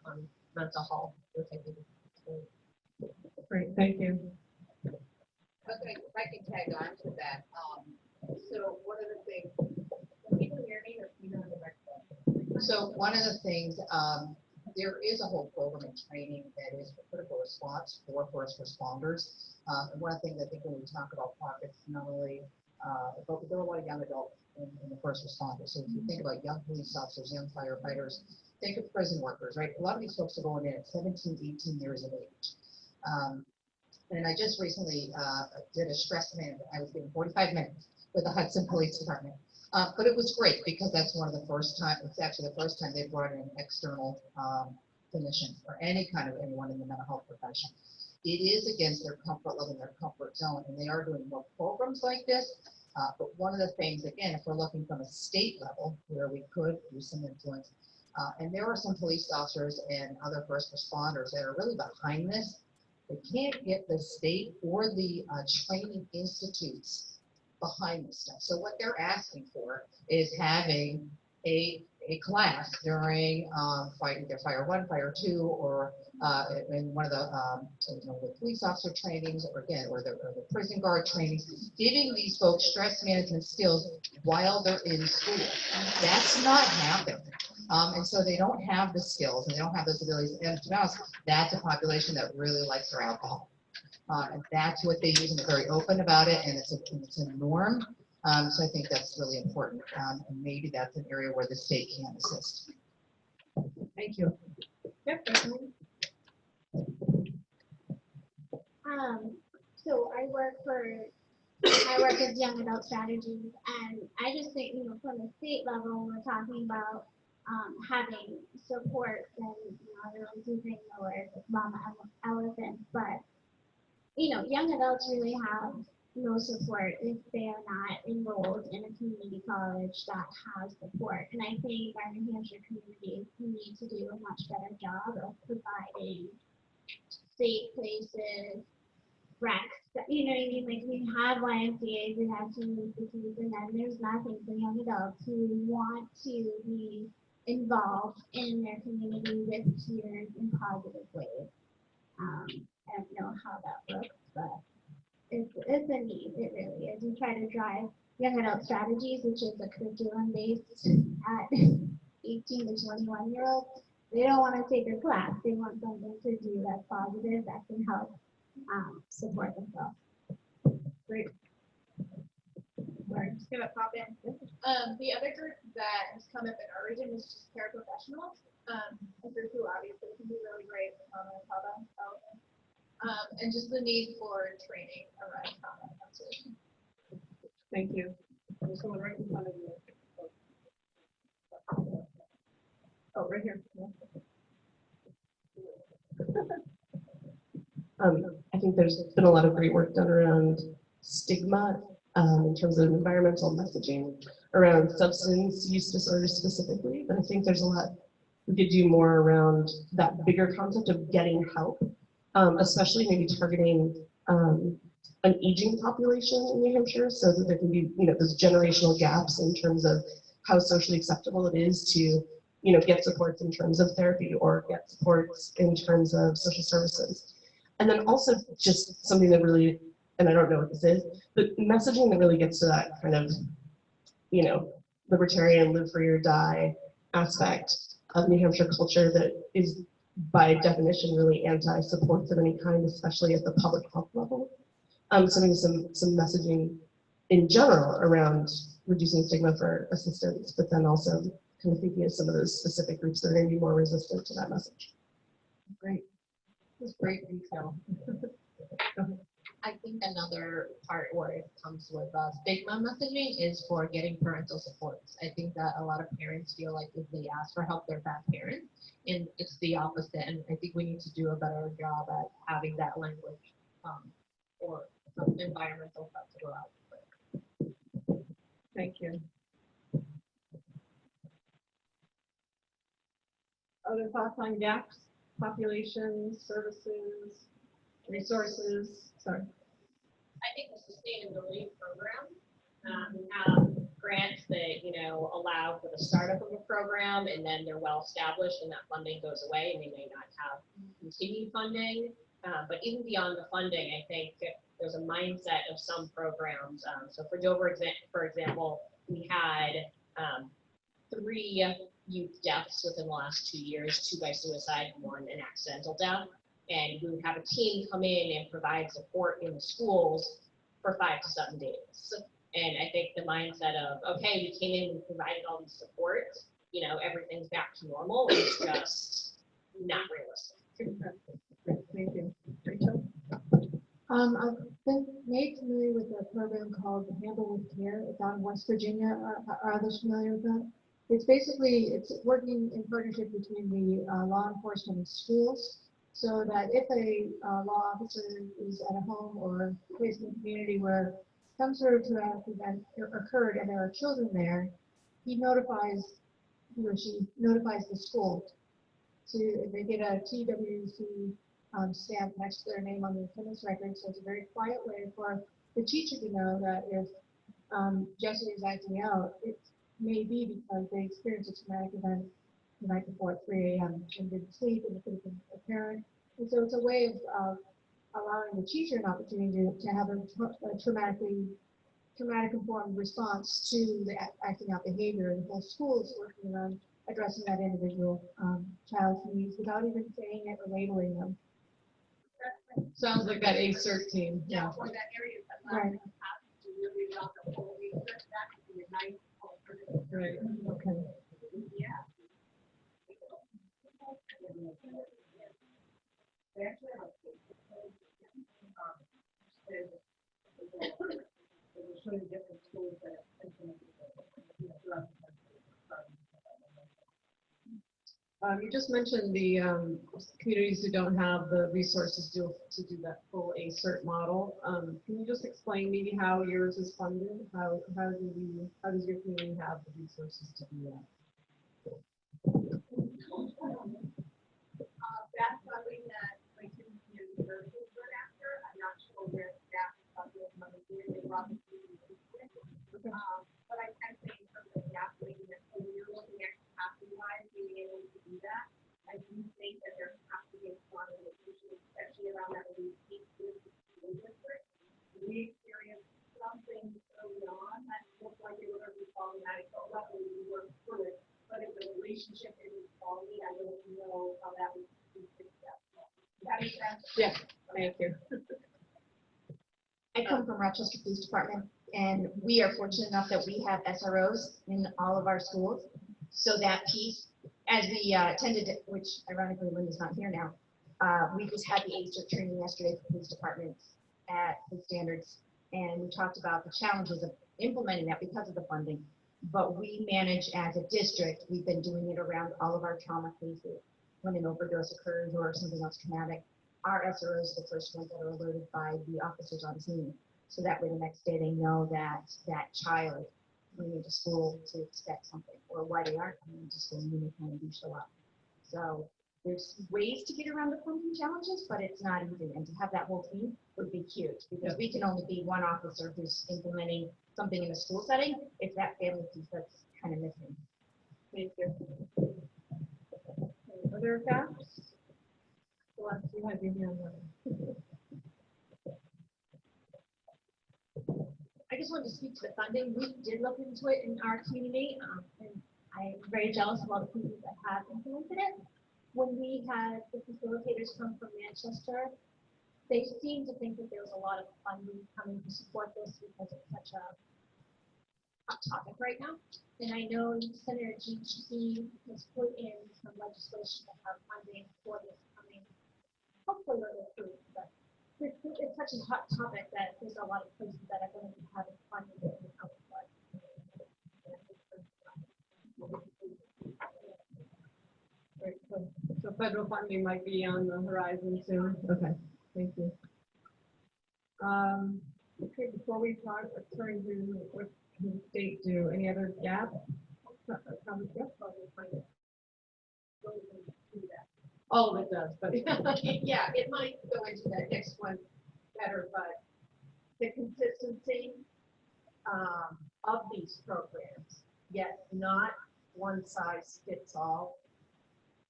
mental health, which I think is great. Great, thank you. Okay, if I can tag on to that, so one of the things, can you hear me or can you on the microphone? So one of the things, there is a whole program and training that is for critical response for first responders. And one of the things I think when we talk about pockets, not only, but there are a lot of young adults in the first responders. So if you think about young police officers, young firefighters, think of prison workers, right? A lot of these folks are going in at 17, 18 years of age. And I just recently did a stress management. I was given 45 minutes with the Hudson Police Department. But it was great because that's one of the first time, it's actually the first time they brought in an external clinician or anyone in the mental health profession. It is against their comfort level, their comfort zone, and they are doing more programs like this. But one of the things, again, if we're looking from a state level where we could use some influence, and there are some police officers and other first responders that are really behind this. They can't get the state or the training institutes behind this stuff. So what they're asking for is having a class during either Fire 1, Fire 2, or in one of the police officer trainings, or the prison guard trainings, giving these folks stress management skills while they're in school. That's not happening. And so they don't have the skills and they don't have those abilities. And to be honest, that's a population that really likes their alcohol. And that's what they use, and they're very open about it, and it's a norm. So I think that's really important. And maybe that's an area where the state can assist. Thank you. Yep. So I work as young adult strategies, and I just think, from the state level, we're talking about having support, and everyone's using the word mama elephant, but young adults really have no support if they are not enrolled in a community college that has support. And I think our New Hampshire communities need to do a much better job of providing safe places, recs, you know what I mean? Like we have YMCA's, we have communities, and then there's nothing for young adults who want to be involved in their community with peers in positive ways. I don't know how that looks, but it's a need, it really is. We try to drive young adult strategies, which is a curriculum based at 18 to 21-year-olds. They don't want to take a class. They want something to do that's positive, that can help support themselves. Great. I'm just gonna pop in. The other group that has come up in our region is just paraprofessionals. A group who obviously can be really great with trauma and trauma development. And just the need for training around trauma counseling. Thank you. There's someone right in front of you. Oh, right here. I think there's been a lot of great work done around stigma in terms of environmental messaging around substance use disorders specifically, but I think there's a lot we could do more around that bigger concept of getting help, especially maybe targeting an aging population in New Hampshire so that there can be, those generational gaps in terms of how socially acceptable it is to, get supports in terms of therapy or get supports in terms of social services. And then also just something that really, and I don't know what this is, but messaging that really gets to that kind of, libertarian, live free or die aspect of New Hampshire culture that is by definition really anti-supports of any kind, especially at the public health level. So maybe some messaging in general around reducing stigma for assistance, but then also kind of thinking of some of those specific groups that are going to be more resistant to that message. Great. That's great detail. I think another part where it comes with stigma messaging is for getting parental supports. I think that a lot of parents feel like if they ask for help, they're bad parents, and it's the opposite. And I think we need to do a better job at having that language or some environmental stuff to go out with. Thank you. Other thoughts on gaps, populations, services, resources? Sorry. I think the sustainability program, we have grants that, allow for the startup of a program and then they're well established and that funding goes away and they may not have continued funding. But even beyond the funding, I think there's a mindset of some programs. So for Dover, for example, we had 3 youth deaths within the last 2 years, 2 by suicide, 1 an accidental death. And we would have a team come in and provide support in the schools for 5 to 7 days. And I think the mindset of, okay, we came in, we provided all these supports, everything's back to normal, is just not realistic. Thank you. Rachel? I've been made familiar with a program called Handle with Care. It's out in West Virginia. Are others familiar with that? It's working in partnership between the law enforcement and schools, so that if a law officer is at a home or place in the community where some sort of traumatic event occurred and there are children there, he or she notifies the school. So they get a TWC stamp next to their name on the attendance record. So it's a very quiet way for the teacher to know that if Jesse is acting out, it may be because they experienced a traumatic event the night before at 3 a.m. and didn't sleep, and it could have been a parent. And so it's a way of allowing the teacher an opportunity to have a traumatic informed response to the acting out behavior. And the whole school is working around addressing that individual child's needs without even saying it or labeling them. Sounds like that ACERT team. Yeah. For that area, Right. to really adopt a whole research, that could be a nice alternative. Right. Okay. Yeah. You just mentioned the communities who don't have the resources to do that full ACERT model. Can you just explain maybe how yours is funded? How does your community have the resources to do that? That's something that Clayton Community Services went after. I'm not sure where staff is talking about money here. They obviously do it. But I'm saying from the staff, like, when you're looking at capacity wise, being able to do that, I do think that there has to be a strong institution, especially around that elite school district. We experienced something early on that looked like it would have been problematic, but luckily we worked through it. But if the relationship isn't quality, I don't know how that would be successful. Does that make sense? Yeah, thank you. I come from Rochester Police Department, and we are fortunate enough that we have SROs in all of our schools. So that piece, as we attended, which ironically Linda's not here now, we just had the ACERT training yesterday for police departments at the standards, and we talked about the challenges of implementing that because of the funding. But we manage as a district, we've been doing it around all of our trauma cases. When an overdose occurs or something else traumatic, our SROs are the first ones that are alerted by the officers on scene. So that way the next day they know that that child coming into school to expect something, or why they aren't coming into school and they kind of do show up. So there's ways to get around the funding challenges, but it's not easy. And to have that whole team would be huge, because we can only be one officer who's implementing something in a school setting. It's that family piece that's kind of missing. Thank you. Other gaps? Celeste, you have your hand up. I just wanted to speak to the funding. We did look into it in our community, and I'm very jealous of all the communities that have implemented it. When we had the facilitators come from Manchester, they seemed to think that there was a lot of funding coming to support this because it's such a hot topic right now. And I know Senator Jean Shaheen has put in some legislation to have funding for this coming, hopefully we'll get through, but it's such a hot topic that there's a lot of places that are going to be having funding in the public budget. Great. So federal funding might be on the horizon soon. Okay, thank you. Okay, before we turn to what can the state do, any other gaps? All of it does, but Yeah, it might go into that next one better, but the consistency of these programs, yet not one size fits all.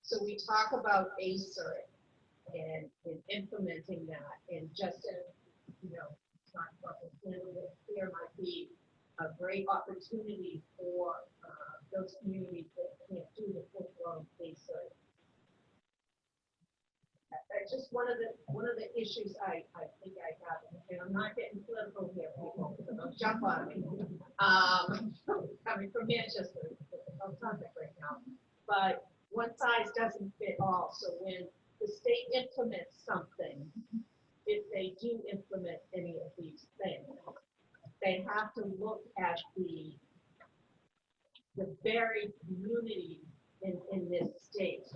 So we talk about ACERT and implementing that, and just not there might be a great opportunity for those communities that can't do the full-blown ACERT. That's just one of the issues I think I have, and I'm not getting political here, people, so don't jump on me. Coming from Manchester, it's a tough topic right now, but one size doesn't fit all. So when the state implements something, if they do implement any of these things, they have to look at the varied communities in this state.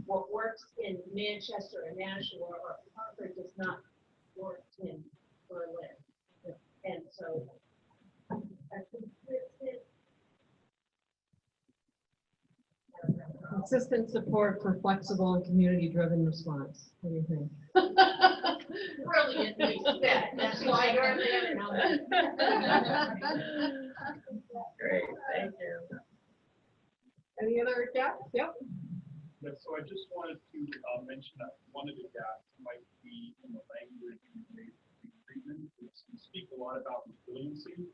What works in Manchester and Nashua or Concord does not work in Berlin. And so a consistent support for flexible and community-driven response. What do you think? brilliantly said. That's why you're there now. Great, thank you. Any other gaps? Yep. Yeah, so I just wanted to mention that one of the gaps might be in the language related to treatment. We speak a lot about resiliency,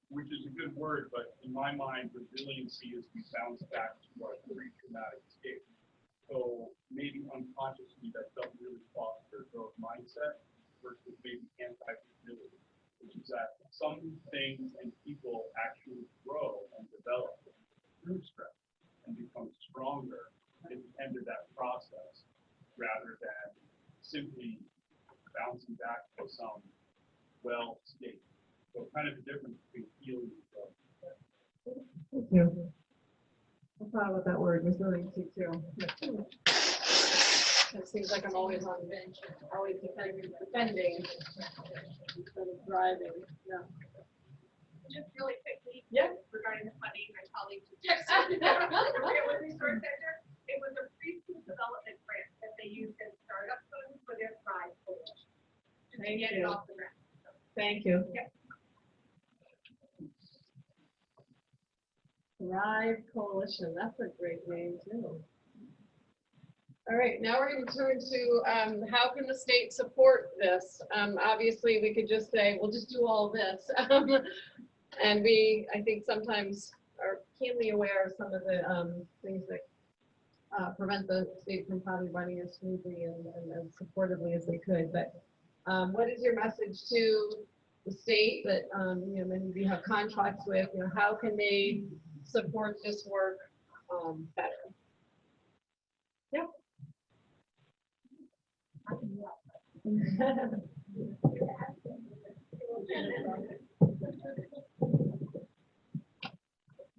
which is a good word, but in my mind, resiliency is we bounce back to our pre-traumatic state. So maybe unconsciously that doesn't really foster growth mindset versus maybe anti-fragility, which is that some things and people actually grow and develop through stress and become stronger at the end of that process rather than simply bouncing back to some well state. So kind of the difference between healing and growth. Thank you. thought about that word, resiliency too. It seems like I'm always on the bench, always defending, instead of driving, yeah. Just really quickly, Yeah. regarding the funding, my colleague just texted me. It was Resource Center. It was a preschool development grant that they used as startup funds for their Thrive coalition. To Thank get you. it off the ground. Thank you. Yep. Thrive Coalition, that's a great name too. All right, now we're going to turn to how can the state support this? Obviously, we could just say, we'll just do all this. And we, I think, sometimes are keenly aware of some of the things that prevent the state from probably running as smoothly and as supportively as they could. But what is your message to the state that many of you have contracts with? How can they support this work better? Yep.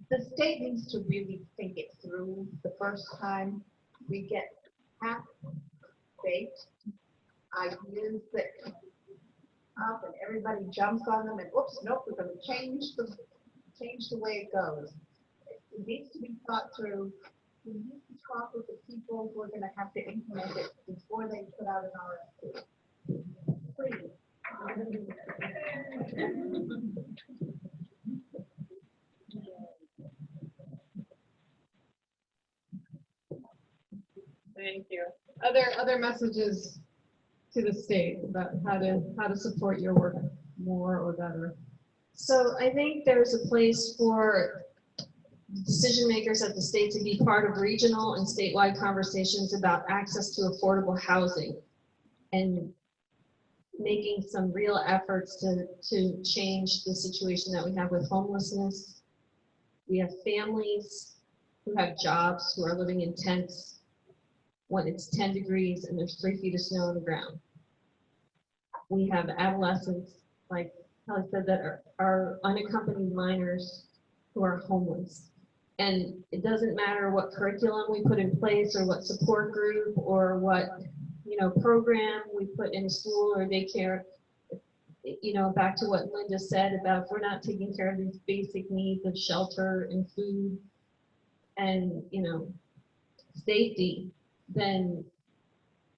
The state needs to really think it through the first time. We get half-baked ideas that come up and everybody jumps on them and whoops, nope, we're going to change the way it goes. It needs to be thought through. We need to talk with the people who are going to have to implement it before they put out an RFP. Please. Thank you. Other messages to the state about how to support your work more or better? So I think there's a place for decision makers at the state to be part of regional and statewide conversations about access to affordable housing and making some real efforts to change the situation that we have with homelessness. We have families who have jobs who are living in tents when it's 10 degrees and there's 3 feet of snow on the ground. We have adolescents, like Kelly said, that are unaccompanied minors who are homeless. And it doesn't matter what curriculum we put in place or what support group or what program we put in school or daycare. Back to what Linda said about if we're not taking care of these basic needs of shelter and food and safety, then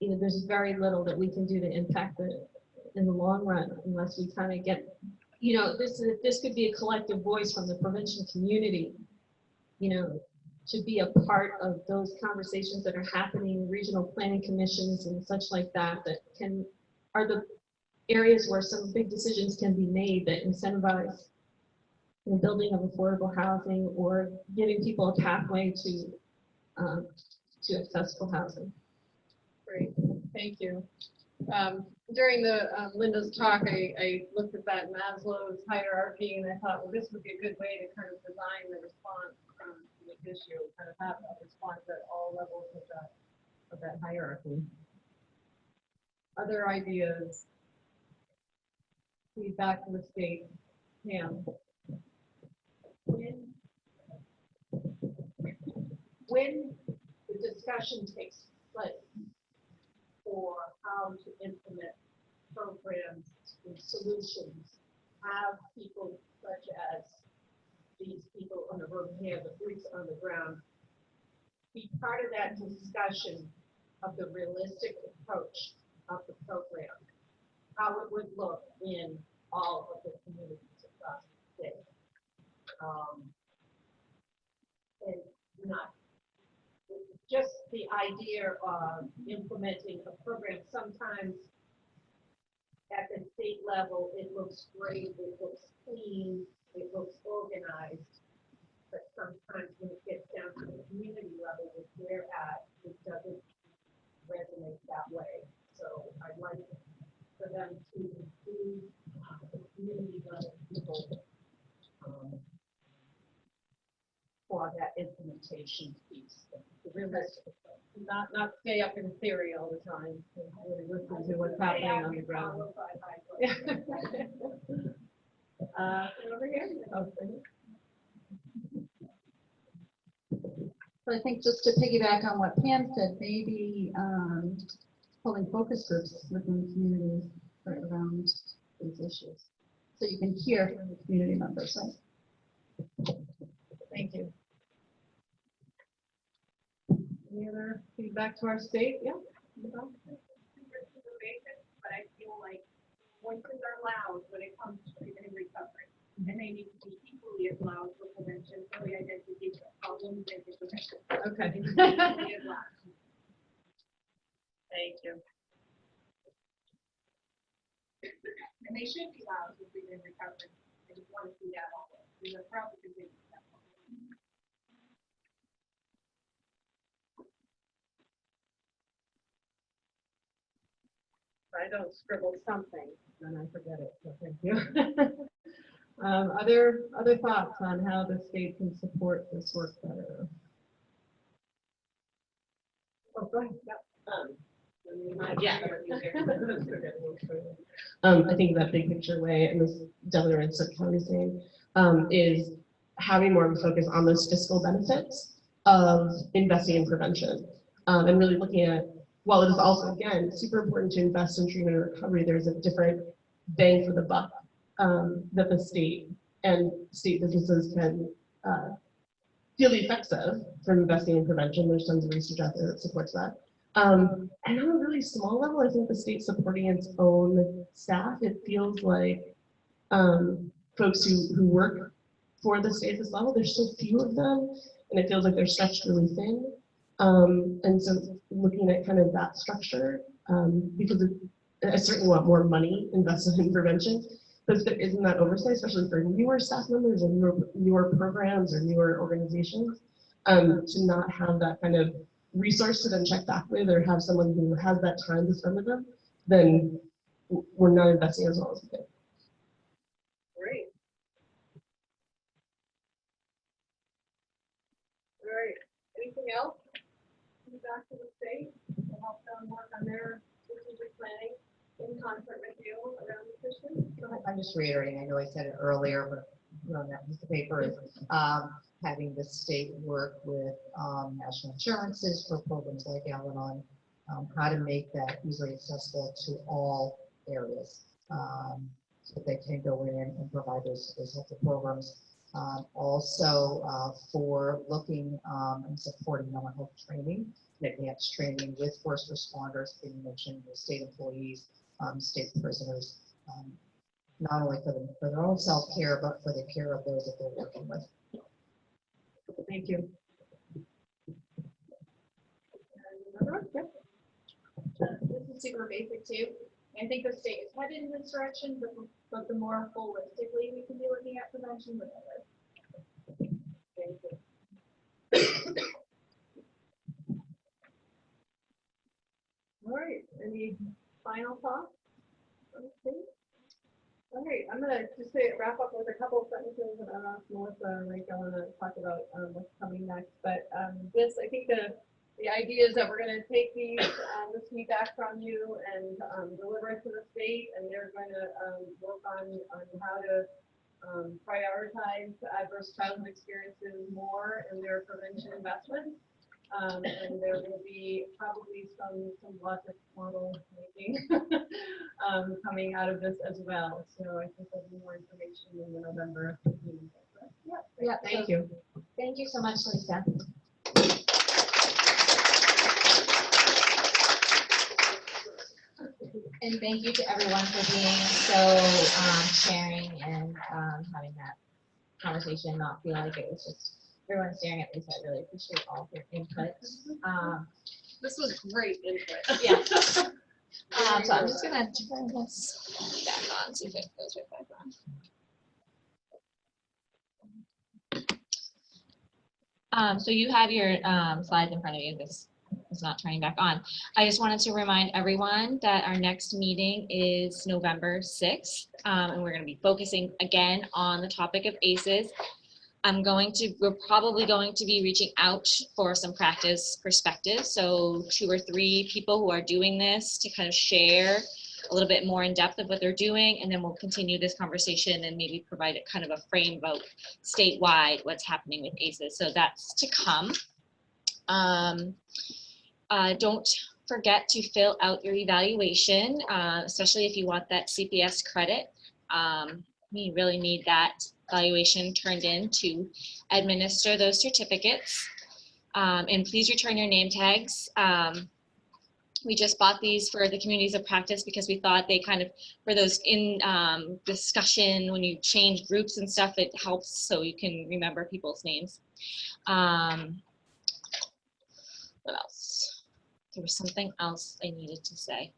there's very little that we can do to impact it in the long run unless we kind of get this could be a collective voice from the provincial community to be a part of those conversations that are happening, regional planning commissions and such like that are the areas where some big decisions can be made that incentivize the building of affordable housing or giving people a pathway to accessible housing. Great, thank you. During Linda's talk, I looked at that Maslow's hierarchy and I thought, well, this would be a good way to kind of design the response to this issue, kind of have that response at all levels of that hierarchy. Other ideas? Feedback from the state. Pam. When the discussion takes place for how to implement programs and solutions, have people such as these people on the road here, the boots on the ground, be part of that discussion of the realistic approach of the program, how it would look in all of the communities across the state. And not just the idea of implementing a program. Sometimes at the state level, it looks great, it looks clean, it looks organized, but sometimes when it gets down to the community level, which we're at, it doesn't resonate that way. So I'd like for them to include the community level people for that implementation piece, the realistic. Not stay up in theory all the time, really listen to what's happening on the ground. Over here. Oh, So I think just to piggyback on what Pam said, maybe holding focus groups within the community around these issues. So you can hear from the community members, right? Thank you. Any other feedback to our state? Yeah. Super basic, but I feel like voices are loud when it comes to treatment and recovery. And they need to be equally as loud for prevention, early identification of problems and intervention. Okay. They need to be equally as loud. Thank you. And they should be loud for treatment and recovery. I just want to see that also. We are proud to continue that. I don't scribble something, then I forget it, so thank you. Other thoughts on how the state can support this work better? Oh, go ahead. I think that big picture way, and this definitely reads what Kelly's saying, is having more of a focus on those fiscal benefits of investing in prevention, and really looking at, while it is also, again, super important to invest in treatment and recovery, there's a different bang for the buck that the state and state businesses can feel the effects of from investing in prevention. There's tons of research out there that supports that. And on a really small level, I think the state supporting its own staff, it feels like folks who work for the state at this level, there's so few of them, and it feels like they're stretched really thin. And so looking at kind of that structure, because I certainly want more money invested in prevention, but if there isn't that oversight, especially for newer staff members and newer programs or newer organizations, to not have that kind of resource to then check back with or have someone who has that time to spend with them, then we're not investing as well as we could. Great. All right. Anything else? Back to the state to help them work on their strategic planning in concert with you around nutrition? I'm just reiterating, I know I said it earlier, but on that piece of paper is having the state work with national insurances for programs like Al-Anon, how to make that easily accessible to all areas, so that they can go in and provide those types of programs. Also for looking and supporting mental health training, advanced training with first responders, being mentioned, with state employees, state prisoners, not only for their own self-care, but for the care of those that they're working with. Thank you. This is super basic too. I think the state is headed in this direction, but the more holistically we can be looking at prevention, the better. Thank you. All right, any final thoughts? All right, I'm gonna just wrap up with a couple of sentences, and I don't know if Melissa or Rachel want to talk about what's coming next, but I think the idea is that we're gonna take this feedback from you and deliver it to the state, and they're going to work on how to prioritize adverse childhood experiences more in their prevention investments. And there will be probably some logic model making coming out of this as well. So I think there'll be more information in the November meeting. Yeah. Thank you. Thank you so much, Lisa. And thank you to everyone for being so sharing and having that conversation, not feel like it was just everyone staring at Lisa. I really appreciate all of your input. This was great input. Yeah. So I'm just gonna turn this back on, see if it goes right back on. So you have your slides in front of you. This is not turning back on. I just wanted to remind everyone that our next meeting is November 6th, and we're going to be focusing again on the topic of ACEs. We're probably going to be reaching out for some practice perspectives. So 2 or 3 people who are doing this to kind of share a little bit more in depth of what they're doing. And then we'll continue this conversation and maybe provide a kind of a frame about statewide what's happening with ACEs. So that's to come. Don't forget to fill out your evaluation, especially if you want that CPS credit. You really need that evaluation turned in to administer those certificates. And please return your name tags. We just bought these for the communities of practice because we thought they kind of, for those in discussion, when you change groups and stuff, it helps so you can remember people's names. What else? There was something else I needed to say.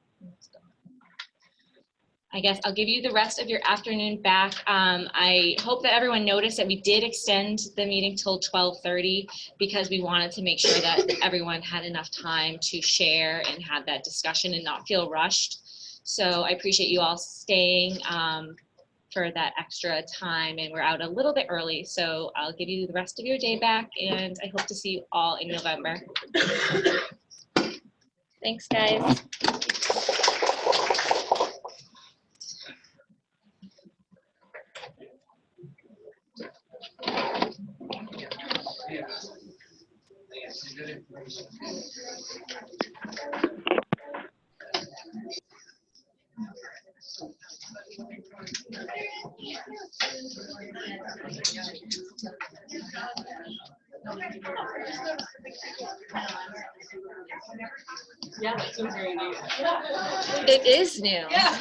I guess I'll give you the rest of your afternoon back. I hope that everyone noticed that we did extend the meeting till 12:30 because we wanted to make sure that everyone had enough time to share and have that discussion and not feel rushed. So I appreciate you all staying for that extra time, and we're out a little bit early. So I'll give you the rest of your day back, and I hope to see you all in November. Thanks, guys. Yeah, that sounds very new. It is new. Yeah.